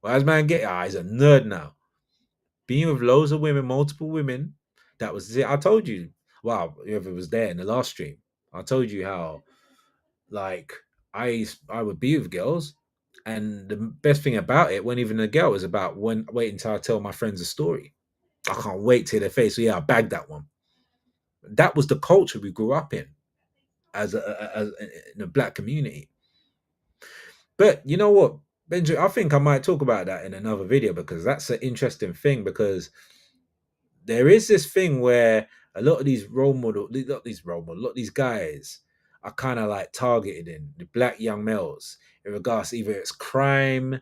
Why does man get? He's a nerd now. Being with loads of women, multiple women, that was it. I told you. Wow, whoever was there in the last stream, I told you how, like, I would be with girls, and the best thing about it, when even a girl, was about wait until I tell my friends a story. I can't wait to their face. So yeah, I bagged that one. That was the culture we grew up in as in the black community. But you know what, Benjamin, I think I might talk about that in another video, because that's an interesting thing, because there is this thing where a lot of these a lot of these guys are kind of like targeted in the black young males in regards to either it's crime,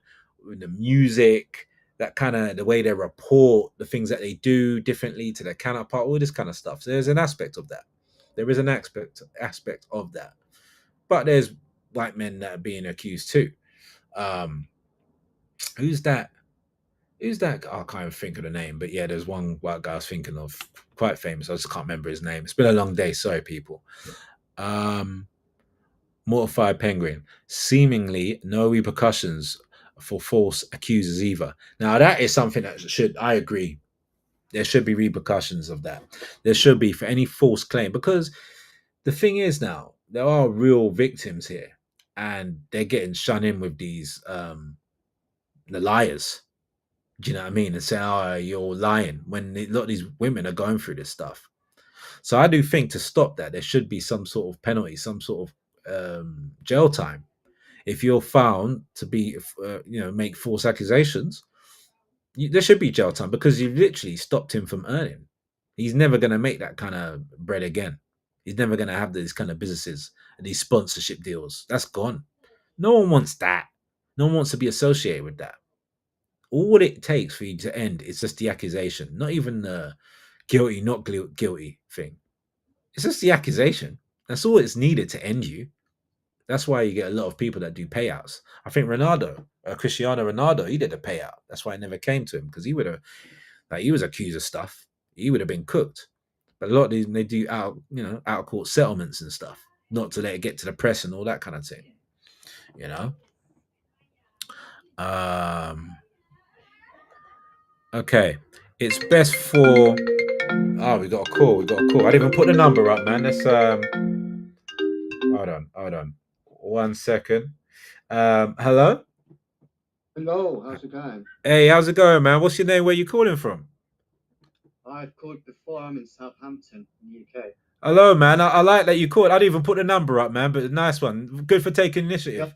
the music, that kind of the way they report, the things that they do differently to their counterpart, all this kind of stuff. So there's an aspect of that. There is an aspect of that. But there's white men that are being accused too. Who's that? Who's that? I can't even think of the name, but yeah, there's one white guy I was thinking of, quite famous. I just can't remember his name. It's been a long day. Sorry, people. Mortified Penguin. Seemingly no repercussions for false accusers either. Now, that is something that I agree. There should be repercussions of that. There should be for any false claim, because the thing is, now, there are real victims here, and they're getting shun in with these, the liars. Do you know what I mean? And say, oh, you're lying, when a lot of these women are going through this stuff. So I do think to stop that, there should be some sort of penalty, some sort of jail time. if you're found to be, make false accusations, there should be jail time because you've literally stopped him from earning. He's never going to make that kind of bread again. He's never going to have these kind of businesses and these sponsorship deals. That's gone. No one wants that. No one wants to be associated with that. All it takes for you to end is just the accusation, not even the guilty, not guilty thing. It's just the accusation. That's all it's needed to end you. That's why you get a lot of people that do payouts. I think Cristiano Ronaldo, he did a payout. That's why it never came to him, because he would have, he was accused of stuff. He would have been cooked. But a lot of these, they do out of court settlements and stuff, not to let it get to the press and all that kind of thing. Okay, it's best for. Oh, we got a call. I didn't even put the number up, man. Let's Hold on. 1 second. Hello. Hello, how's it going? Hey, how's it going, man? What's your name? Where you calling from? I've called before. I'm in Southampton, in the UK. Hello, man. I like that you called. I didn't even put the number up, man, but nice one. Good for taking initiative.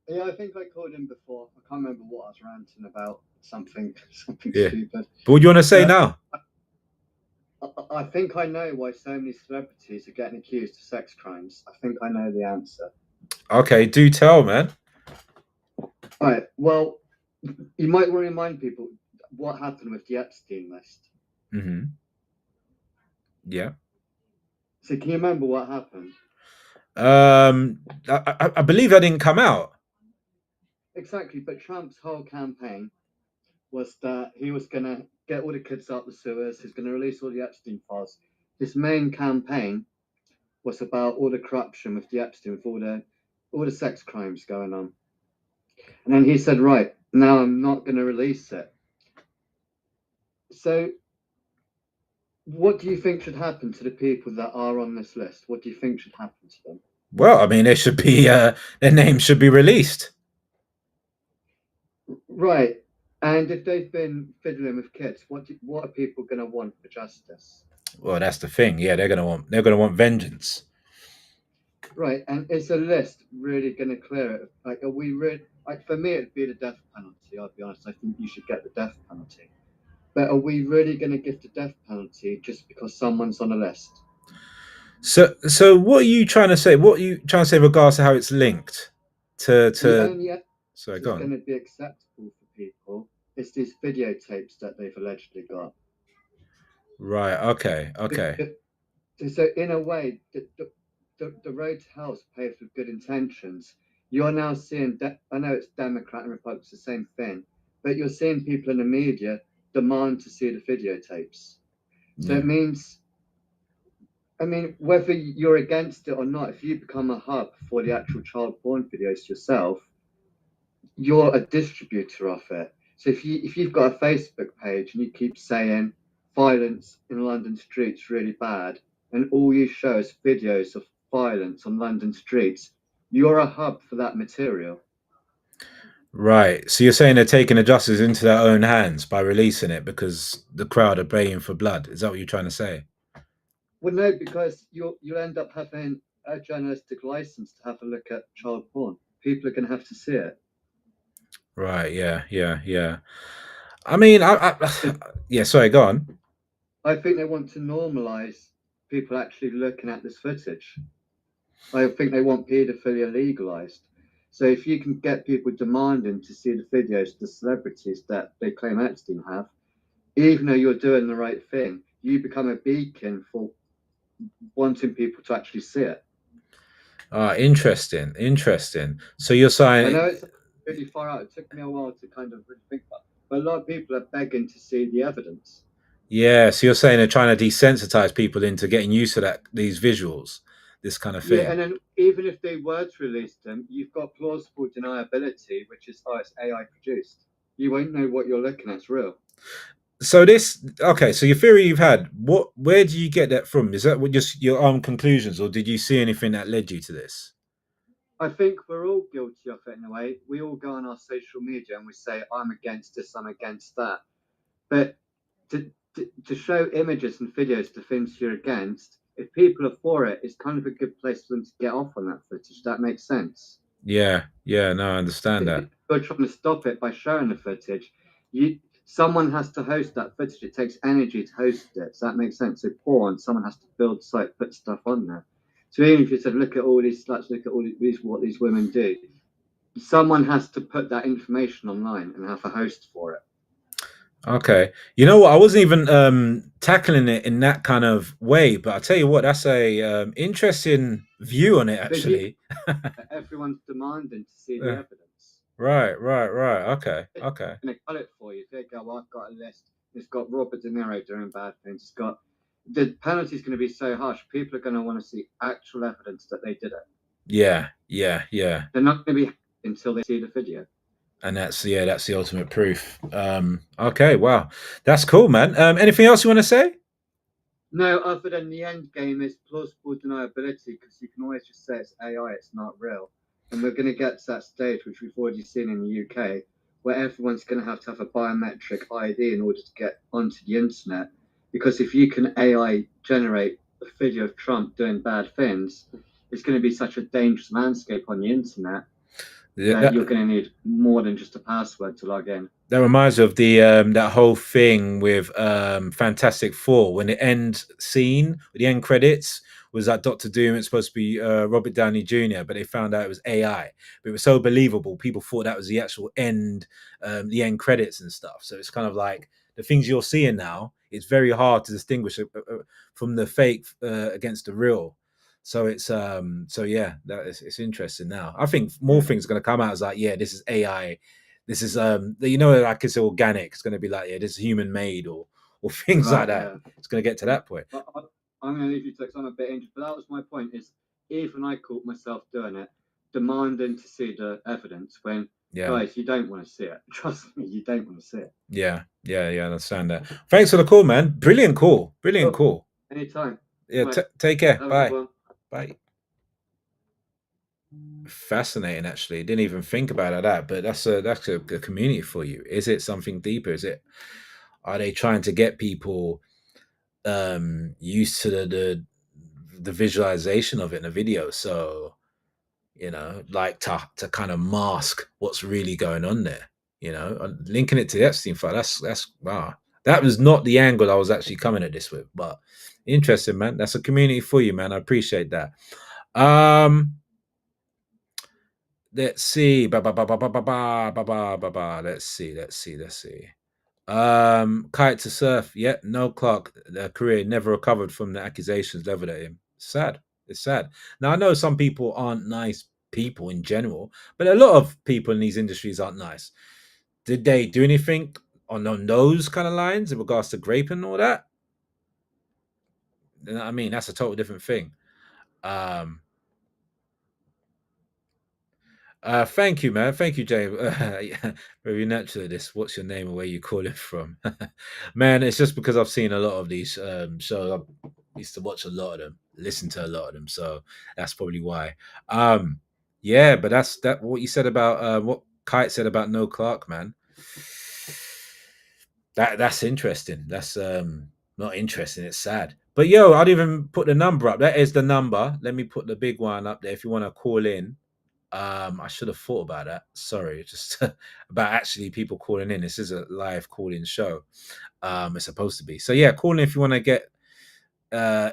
Yeah, I think I called in before. I can't remember what I was ranting about. Something Yeah. stupid. But what do you want to say now? I think I know why so many celebrities are getting accused of sex crimes. I think I know the answer. Okay, do tell, man. Right. Well, you might want to remind people what happened with the Epstein list. Mm-hmm. Yeah. So can you remember what happened? I believe that didn't come out. Exactly, but Trump's whole campaign was that he was going to get all the kids out the sewers, he's going to release all the Epstein files. His main campaign was about all the corruption with the Epstein, with all the sex crimes going on. And then he said, right, now I'm not going to release it. So what do you think should happen to the people that are on this list? What do you think should happen to them? Well, I mean, they should be their names should be released. Right. And if they've been fiddling with kids, what are people going to want for justice? Well, that's the thing. Yeah, they're gonna want vengeance. Right. And is a list really going to clear it? Like, are we really? Like, for me, it'd be the death penalty. I'll be honest. I think you should get the death penalty. But are we really going to give the death penalty just because someone's on a list? So what are you trying to say? What are you trying to say in regards to how it's linked to? Sorry, go on. Going to be acceptable for people is these videotapes that they've allegedly got. Right. Okay. So in a way, the road to hell is paved with good intentions. You're now seeing, I know it's Democrat and Republicans, the same thing, but you're seeing people in the media demand to see the videotapes. So it means, I mean, whether you're against it or not, if you become a hub for the actual child porn videos yourself, you're a distributor of it. So if you've got a Facebook page and you keep saying violence in London streets really bad, and all you show is videos of violence on London streets, you're a hub for that material. Right. So you're saying they're taking the justice into their own hands by releasing it because the crowd are baying for blood. Is that what you're trying to say? Well, no, because you'll end up having a journalistic license to have a look at child porn. People are going to have to see it. Right. Yeah. I mean, yeah. Sorry. Go on. I think they want to normalize people actually looking at this footage. I think they want paedophilia legalized. So if you can get people demanding to see the videos of the celebrities that they claim Epstein have, even though you're doing the right thing, you become a beacon for wanting people to actually see it. Interesting. So you're saying, I know it's really far out. It took me a while to kind of really think about it, but a lot of people are begging to see the evidence. Yeah, so you're saying they're trying to desensitize people into getting used to these visuals, this kind of thing. Yeah, and then even if they were to release them, you've got plausible deniability, which is, it's AI produced. You won't know what you're looking at. It's real. So so your theory you've had, where do you get that from? Is that just your own conclusions, or did you see anything that led you to this? I think we're all guilty of it in a way. We all go on our social media and we say, I'm against this, I'm against that. But to show images and videos to things you're against, if people are for it, it's kind of a good place for them to get off on that footage. That makes sense. Yeah, no, I understand that. You're trying to stop it by showing the footage. Someone has to host that footage. It takes energy to host it. Does that make sense? So porn, someone has to build the site, put stuff on there. So even if you said, look at all these sluts, look at all these what these women do, someone has to put that information online and have a host for it. Okay. You know what? I wasn't even tackling it in that kind of way, but I'll tell you what, that's a interesting view on it, actually. Everyone's demanding to see the evidence. Right. Okay. And they cut it for you. They go, well, I've got a list. It's got Robert De Niro doing bad things. It's got the penalty's going to be so harsh. People are going to want to see actual evidence that they did it. Yeah. They're not going to be until they see the video. And that's the ultimate proof. Okay, wow, that's cool, man. Anything else you want to say? No, other than the end game is plausible deniability, because you can always just say it's AI, it's not real. And we're going to get to that stage, which we've already seen in the UK, where everyone's going to have a biometric ID in order to get onto the internet. Because if you can AI generate a video of Trump doing bad things, it's going to be such a dangerous landscape on the internet that you're going to need more than just a password to log in. That reminds me of the that whole thing with Fantastic Four, when the end scene, the end credits was that Dr. Doom. It's supposed to be Robert Downey Jr., but they found out it was AI. But it was so believable, people thought that was the actual end, the end credits and stuff. So it's kind of like the things you're seeing now. It's very hard to distinguish from the fake against the real. So it's it's interesting now. I think more things are going to come out as like, yeah, this is AI. This is like it's organic. It's going to be like, yeah, this is human made or things like that. Yeah. It's going to get to that point. I'm going to leave you to, because I'm a bit injured, but that was my point. Is even I caught myself doing it, demanding to see the evidence when, guys, you don't want to see it. Trust me, you don't want to see it. Yeah, I understand that. Thanks for the call, man. Brilliant call. Anytime. Yeah, take care. Bye. Bye. Fascinating, actually. Didn't even think about that, but that's a community for you. Is it something deeper? Are they trying to get people used to the visualization of it in a video, so like to kind of mask what's really going on there, linking it to the Epstein file? That's wow, that was not the angle I was actually coming at this with, but interesting, man. That's a community for you, man. I appreciate that. Let's see. Let's see. Kite to surf. Yeah, no Clark career never recovered from the accusations leveled at him. Sad. It's sad. Now I know some people aren't nice people in general, but a lot of people in these industries aren't nice. Did they do anything on those kind of lines in regards to grape and all that? I mean, that's a total different thing. Thank you, man. Thank you, James. Very natural. This. What's your name and where you calling from? Man, it's just because I've seen a lot of these shows. I used to watch a lot of them, listen to a lot of them, so that's probably why. Yeah, but that's what you said about what Kite said about No Clark, man. That's interesting. That's not interesting. It's sad. But yo, I'd even put the number up. That is the number. Let me put the big one up there if you want to call in. I should have thought about that. Sorry, just about actually people calling in. This is a live call-in show. It's supposed to be. So yeah, call in if you want to get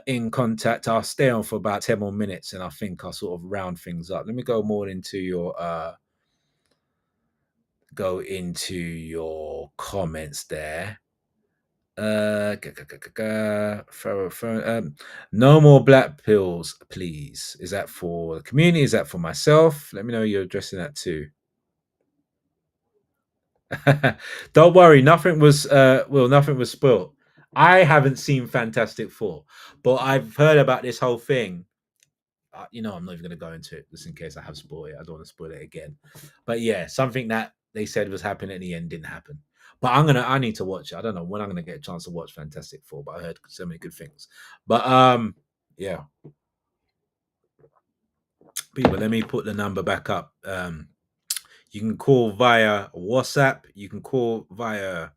in contact. I'll stay on for about 10 more minutes, and I think I'll sort of round things up. Let me go more into your comments there. No more black pills, please. Is that for the community? Is that for myself? Let me know you're addressing that too. Don't worry, nothing was spoiled. I haven't seen Fantastic Four, but I've heard about this whole thing. I'm not even going to go into it just in case I have spoiled it. I don't want to spoil it again. But yeah, something that they said was happening at the end didn't happen. But I need to watch it. I don't know when I'm going to get a chance to watch Fantastic Four, but I heard so many good things. But yeah. People, let me put the number back up. You can call via WhatsApp. You can call via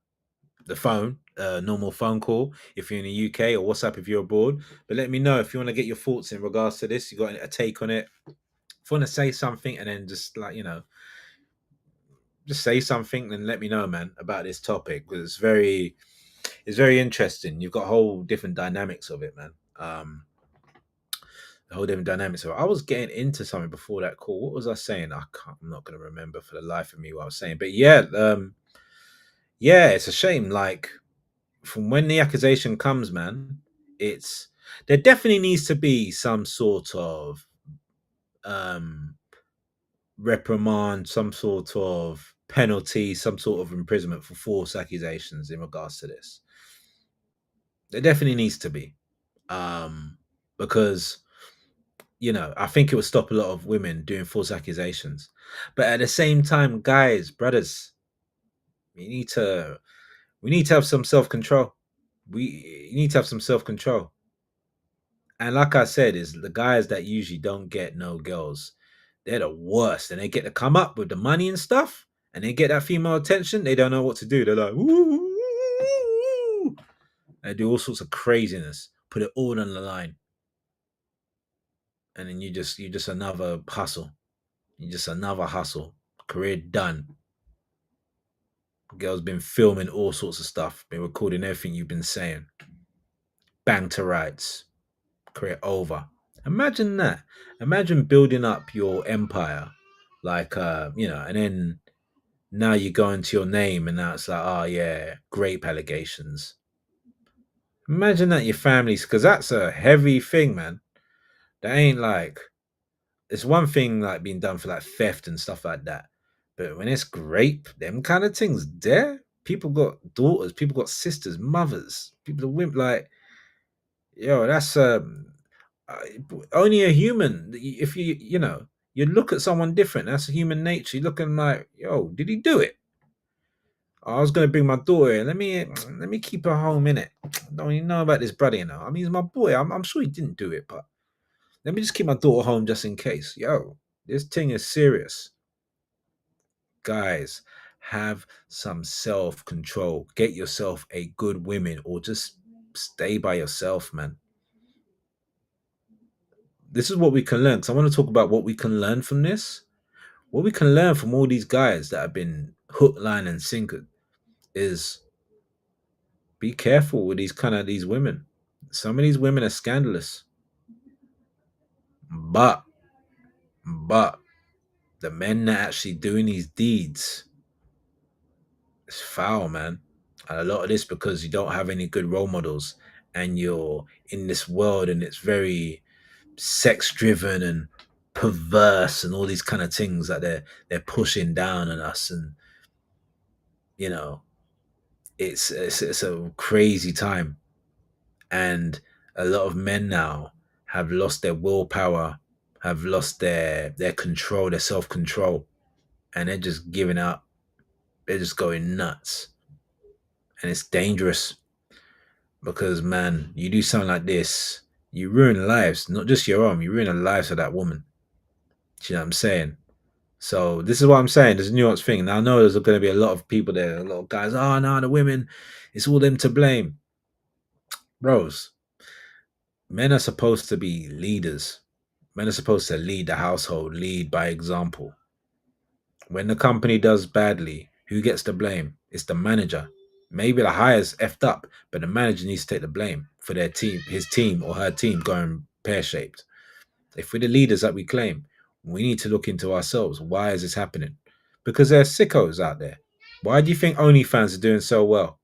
the phone, normal phone call if you're in the UK, or WhatsApp if you're abroad. But let me know if you want to get your thoughts in regards to this. You got a take on it? If you want to say something and then just like, just say something and let me know, man, about this topic, because it's very interesting. You've got whole different dynamics of it, man. The whole different dynamics of it. I was getting into something before that call. What was I saying? I'm not gonna remember for the life of me what I was saying. But yeah, it's a shame. Like, from when the accusation comes, man, there definitely needs to be some sort of reprimand, some sort of penalty, some sort of imprisonment for false accusations in regards to this. There definitely needs to be. Because I think it would stop a lot of women doing false accusations. But at the same time, guys, brothers, we need to have some self-control. We need to have some self-control. And like I said, is the guys that usually don't get no girls, they're the worst. And they get to come up with the money and stuff, and they get that female attention. They don't know what to do. They're like, woo. They do all sorts of craziness, put it all on the line. And then you just another hustle. You're just another hustle. Career done. Girl's been filming all sorts of stuff, been recording everything you've been saying. Bang to rights. Career over. Imagine that. Imagine building up your empire, like and then now you go into your name, and now it's like, oh yeah, grape allegations. Imagine that your family's, because that's a heavy thing, man. That ain't like, it's one thing like being done for like theft and stuff like that, but when it's grape, them kind of things there, people got daughters, people got sisters, mothers, people are women, like, yo, that's only a human. If you look at someone different, that's a human nature. You're looking like, yo, did he do it? I was gonna bring my daughter in. Let me keep her home, innit? Don't even know about this brother, I mean, he's my boy. I'm sure he didn't do it, but let me just keep my daughter home just in case. Yo, this thing is serious. Guys, have some self-control. Get yourself a good woman, or just stay by yourself, man. This is what we can learn, because I want to talk about what we can learn from this. What we can learn from all these guys that have been hook, line, and sinker is be careful with these women. Some of these women are scandalous. But the men that are actually doing these deeds, it's foul, man. And a lot of this because you don't have any good role models, and you're in this world and it's very sex driven and perverse and all these kind of things that they're pushing down on us. And it's a crazy time, and a lot of men now have lost their willpower, have lost their control, their self-control, and they're just giving up. They're just going nuts. And it's dangerous, because, man, you do something like this, you ruin lives, not just your own, you ruin the lives of that woman. Do you know what I'm saying? So this is what I'm saying. There's a nuanced thing. Now I know there's going to be a lot of people there, a lot of guys, oh no, the women, it's all them to blame. Bros, men are supposed to be leaders. Men are supposed to lead the household, lead by example. When the company does badly, who gets the blame? It's the manager. Maybe the hire's effed up, but the manager needs to take the blame for their team, his team or her team going pear-shaped. If we're the leaders that we claim, we need to look into ourselves. Why is this happening? Because there are sickos out there. Why do you think OnlyFans are doing so well?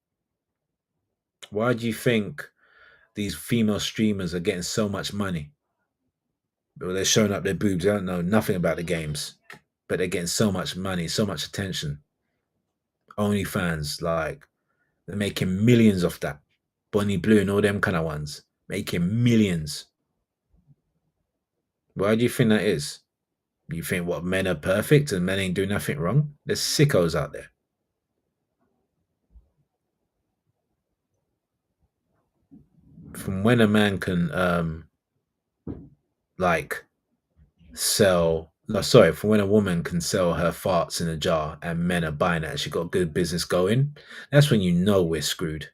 Why do you think these female streamers are getting so much money? Well, they're showing up their boobs. They don't know nothing about the games, but they're getting so much money, so much attention. OnlyFans, like, they're making millions off that. Bonnie Blue and all them kind of ones, making millions. Why do you think that is? You think what, men are perfect and men ain't doing nothing wrong? There's sickos out there. From when a man can from when a woman can sell her farts in a jar and men are buying it and she got good business going, that's when you know we're screwed.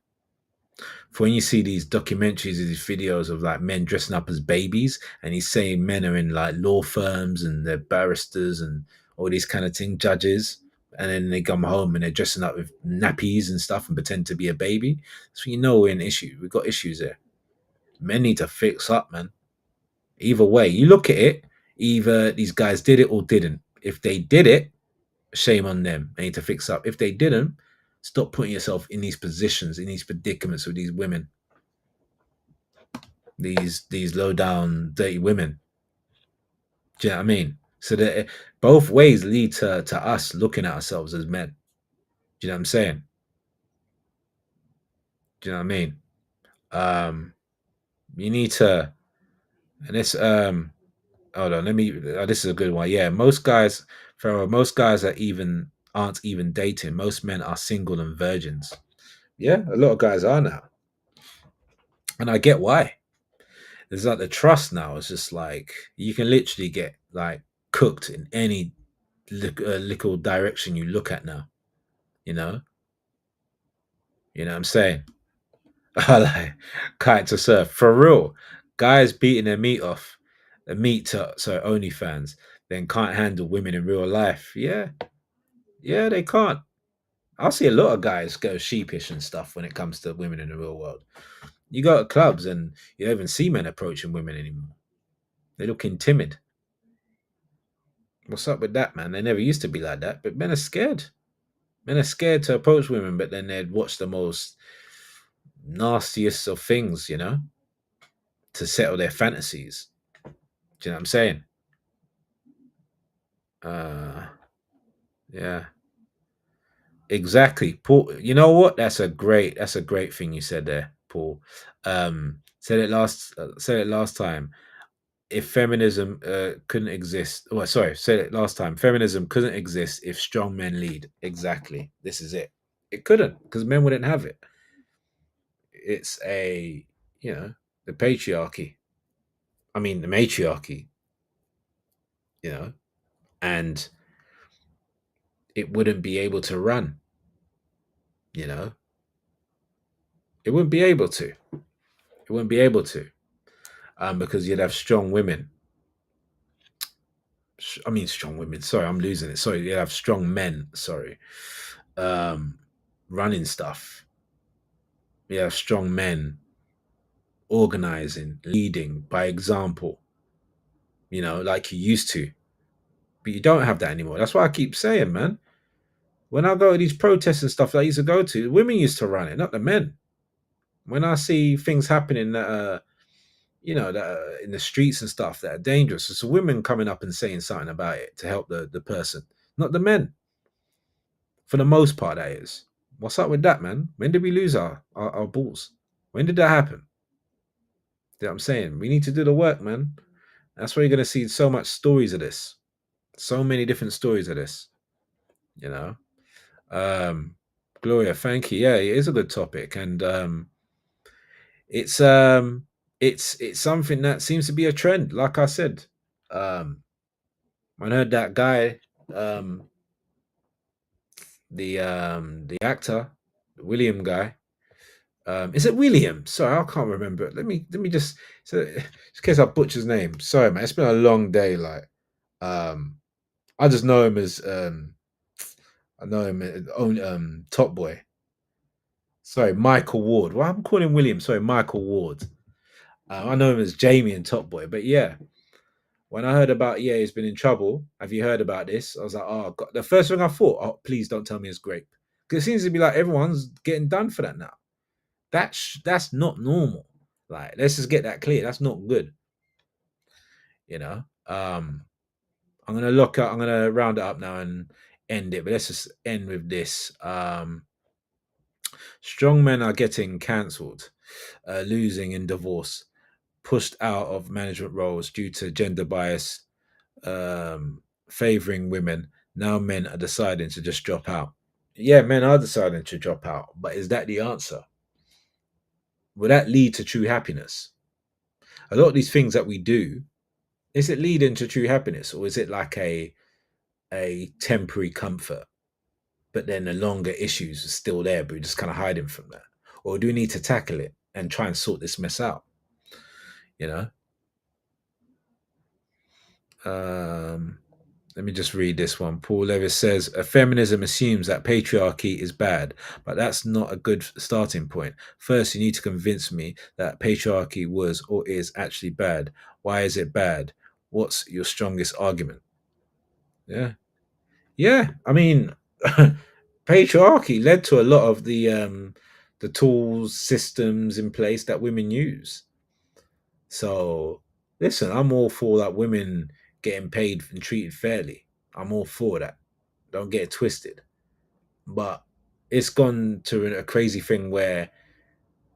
For when you see these documentaries, these videos of like men dressing up as babies, and he's saying men are in like law firms and they're barristers and all these kind of thing, judges, and then they come home and they're dressing up with nappies and stuff and pretend to be a baby. So you know we're in issue. We've got issues there. Men need to fix up, man. Either way, you look at it, either these guys did it or didn't. If they did it, shame on them. They need to fix up. If they didn't, stop putting yourself in these positions, in these predicaments with these women. These low down, dirty women. Do you know what I mean? So that both ways lead to us looking at ourselves as men. Do you know what I'm saying? Do you know what I mean? You need to, and this hold on, let me this is a good one. Yeah, most guys, Pharaoh, most guys aren't even dating. Most men are single and virgins. Yeah, a lot of guys are now. And I get why. There's like the trust now. It's just like you can literally get like cooked in any little direction you look at now. You know what I'm saying? I like kite to surf for real. Guys beating their meat off, the meat to OnlyFans, then can't handle women in real life. Yeah, they can't. I'll see a lot of guys go sheepish and stuff when it comes to women in the real world. You go to clubs and you don't even see men approaching women anymore. They're looking timid. What's up with that, man? They never used to be like that, but men are scared. Men are scared to approach women, but then they'd watch the most nastiest of things, to settle their fantasies. Do you know what I'm saying? Yeah. Exactly. Paul, you know what? That's a great thing you said there, Paul. Said it last time. If feminism couldn't exist, said it last time. Feminism couldn't exist if strong men lead. Exactly. This is it. It couldn't, because men wouldn't have it. It's the patriarchy. I mean, the matriarchy. And it wouldn't be able to run. It wouldn't be able to. It wouldn't be able to. Because you'd have strong women. I mean, strong women. Sorry, I'm losing it. Sorry, you'd have strong men. Sorry, running stuff. You have strong men organizing, leading by example. Like you used to. But you don't have that anymore. That's why I keep saying, man. When I go to these protests and stuff that I used to go to, women used to run it, not the men. When I see things happening that that in the streets and stuff that are dangerous, it's women coming up and saying something about it to help the person, not the men. For the most part, that is. What's up with that, man? When did we lose our balls? When did that happen? You know what I'm saying? We need to do the work, man. That's why you're going to see so much stories of this. So many different stories of this. Gloria, thank you. Yeah, it is a good topic. And it's something that seems to be a trend. Like I said, I heard that guy, the actor, the William guy. Is it William? Sorry, I can't remember. Let me just in case I butcher his name. Sorry, man. It's been a long day. Like, I just know him as I know him as Top Boy. Sorry, Michael Ward. Well, I'm calling William. Sorry, Michael Ward. I know him as Jamie and Top Boy. But yeah, when I heard about he's been in trouble. Have you heard about this? I was like, oh God. The first thing I thought, oh please don't tell me it's grape, because it seems to be like everyone's getting done for that now. That's not normal. Like, let's just get that clear. That's not good. I'm gonna round it up now and end it, but let's just end with this. Strong men are getting cancelled, losing in divorce, pushed out of management roles due to gender bias, favoring women. Now men are deciding to just drop out. Yeah, men are deciding to drop out, but is that the answer? Will that lead to true happiness? A lot of these things that we do, is it leading to true happiness, or is it like a temporary comfort, but then the longer issues are still there, but we're just kind of hiding from that? Or do we need to tackle it and try and sort this mess out. You know. Let me just read this one. Paul Levis says, feminism assumes that patriarchy is bad, but that's not a good starting point. First, you need to convince me that patriarchy was or is actually bad. Why is it bad? What's your strongest argument? Yeah. Yeah. I mean, patriarchy led to a lot of the tools, systems in place that women use. So listen, I'm all for that women getting paid and treated fairly. I'm all for that. Don't get it twisted. But it's gone to a crazy thing where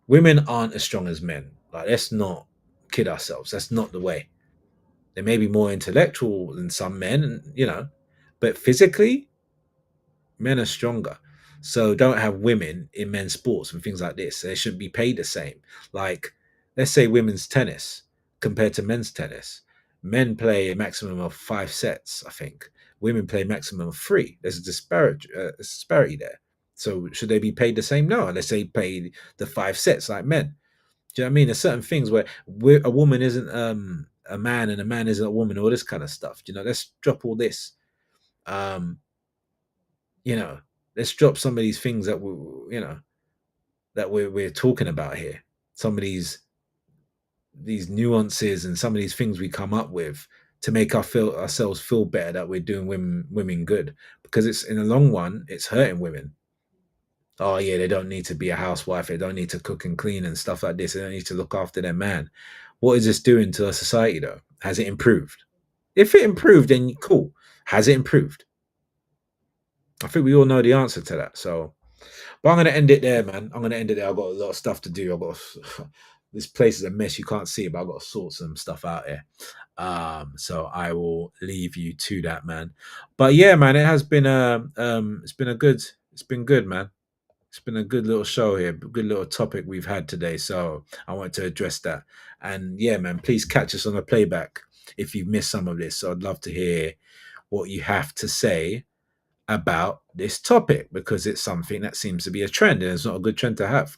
women aren't as strong as men. Like, let's not kid ourselves. That's not the way. They may be more intellectual than some men, you know, but physically, men are stronger. So don't have women in men's sports and things like this. They shouldn't be paid the same. Like, let's say women's tennis compared to men's tennis. Men play a maximum of 5 sets, I think. Women play a maximum of 3. There's a disparity there. So should they be paid the same? No, unless they play the 5 sets like men. Do you know what I mean? There's certain things where a woman isn't a man and a man isn't a woman, all this kind of stuff. You know, let's drop all this. You know, let's drop some of these things that we're talking about here. Some of these nuances and some of these things we come up with to make ourselves feel better that we're doing women good, because it's, in the long run, it's hurting women. Oh yeah, they don't need to be a housewife, they don't need to cook and clean and stuff like this, they don't need to look after their man. What is this doing to our society though? Has it improved? If it improved, then cool. Has it improved? I think we all know the answer to that. So, but I'm going to end it there, man. I'm going to end it there. I've got a lot of stuff to do. This place is a mess. You can't see it, but I've got to sort some stuff out here. So I will leave you to that, man. But yeah, man, it has been it's been good, man. It's been a good little show here, good little topic we've had today. So I want to address that. And yeah, man, please catch us on the playback if you've missed some of this. So I'd love to hear what you have to say about this topic, because it's something that seems to be a trend, and it's not a good trend to have.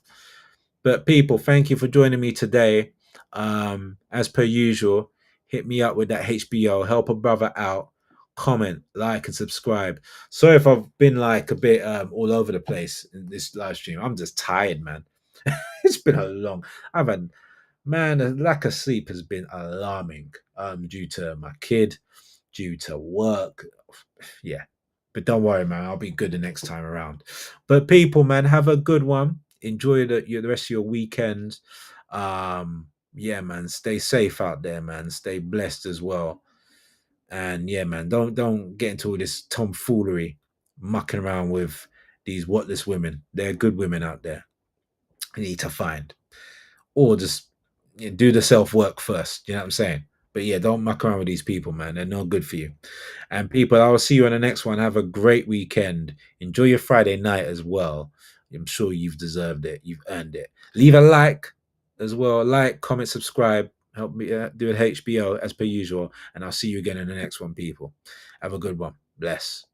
But people, thank you for joining me today. As per usual, hit me up with that HBO, help a brother out, comment, like, and subscribe. Sorry if I've been like a bit all over the place in this live stream. I'm just tired, man. It's been the lack of sleep has been alarming, due to my kid, due to work. Yeah. But don't worry, man. I'll be good the next time around. But people, man, have a good one. Enjoy the rest of your weekend. Yeah, man. Stay safe out there, man. Stay blessed as well. And yeah, man, don't get into all this tomfoolery, mucking around with these whatless women. They're good women out there. You need to find, or just do the self work first. You know what I'm saying? But yeah, don't muck around with these people, man. They're not good for you. And people, I will see you on the next one. Have a great weekend. Enjoy your Friday night as well. I'm sure you've deserved it. You've earned it. Leave a like as well. Like, comment, subscribe. Help me do an HBO as per usual. And I'll see you again in the next one, people. Have a good one. Bless.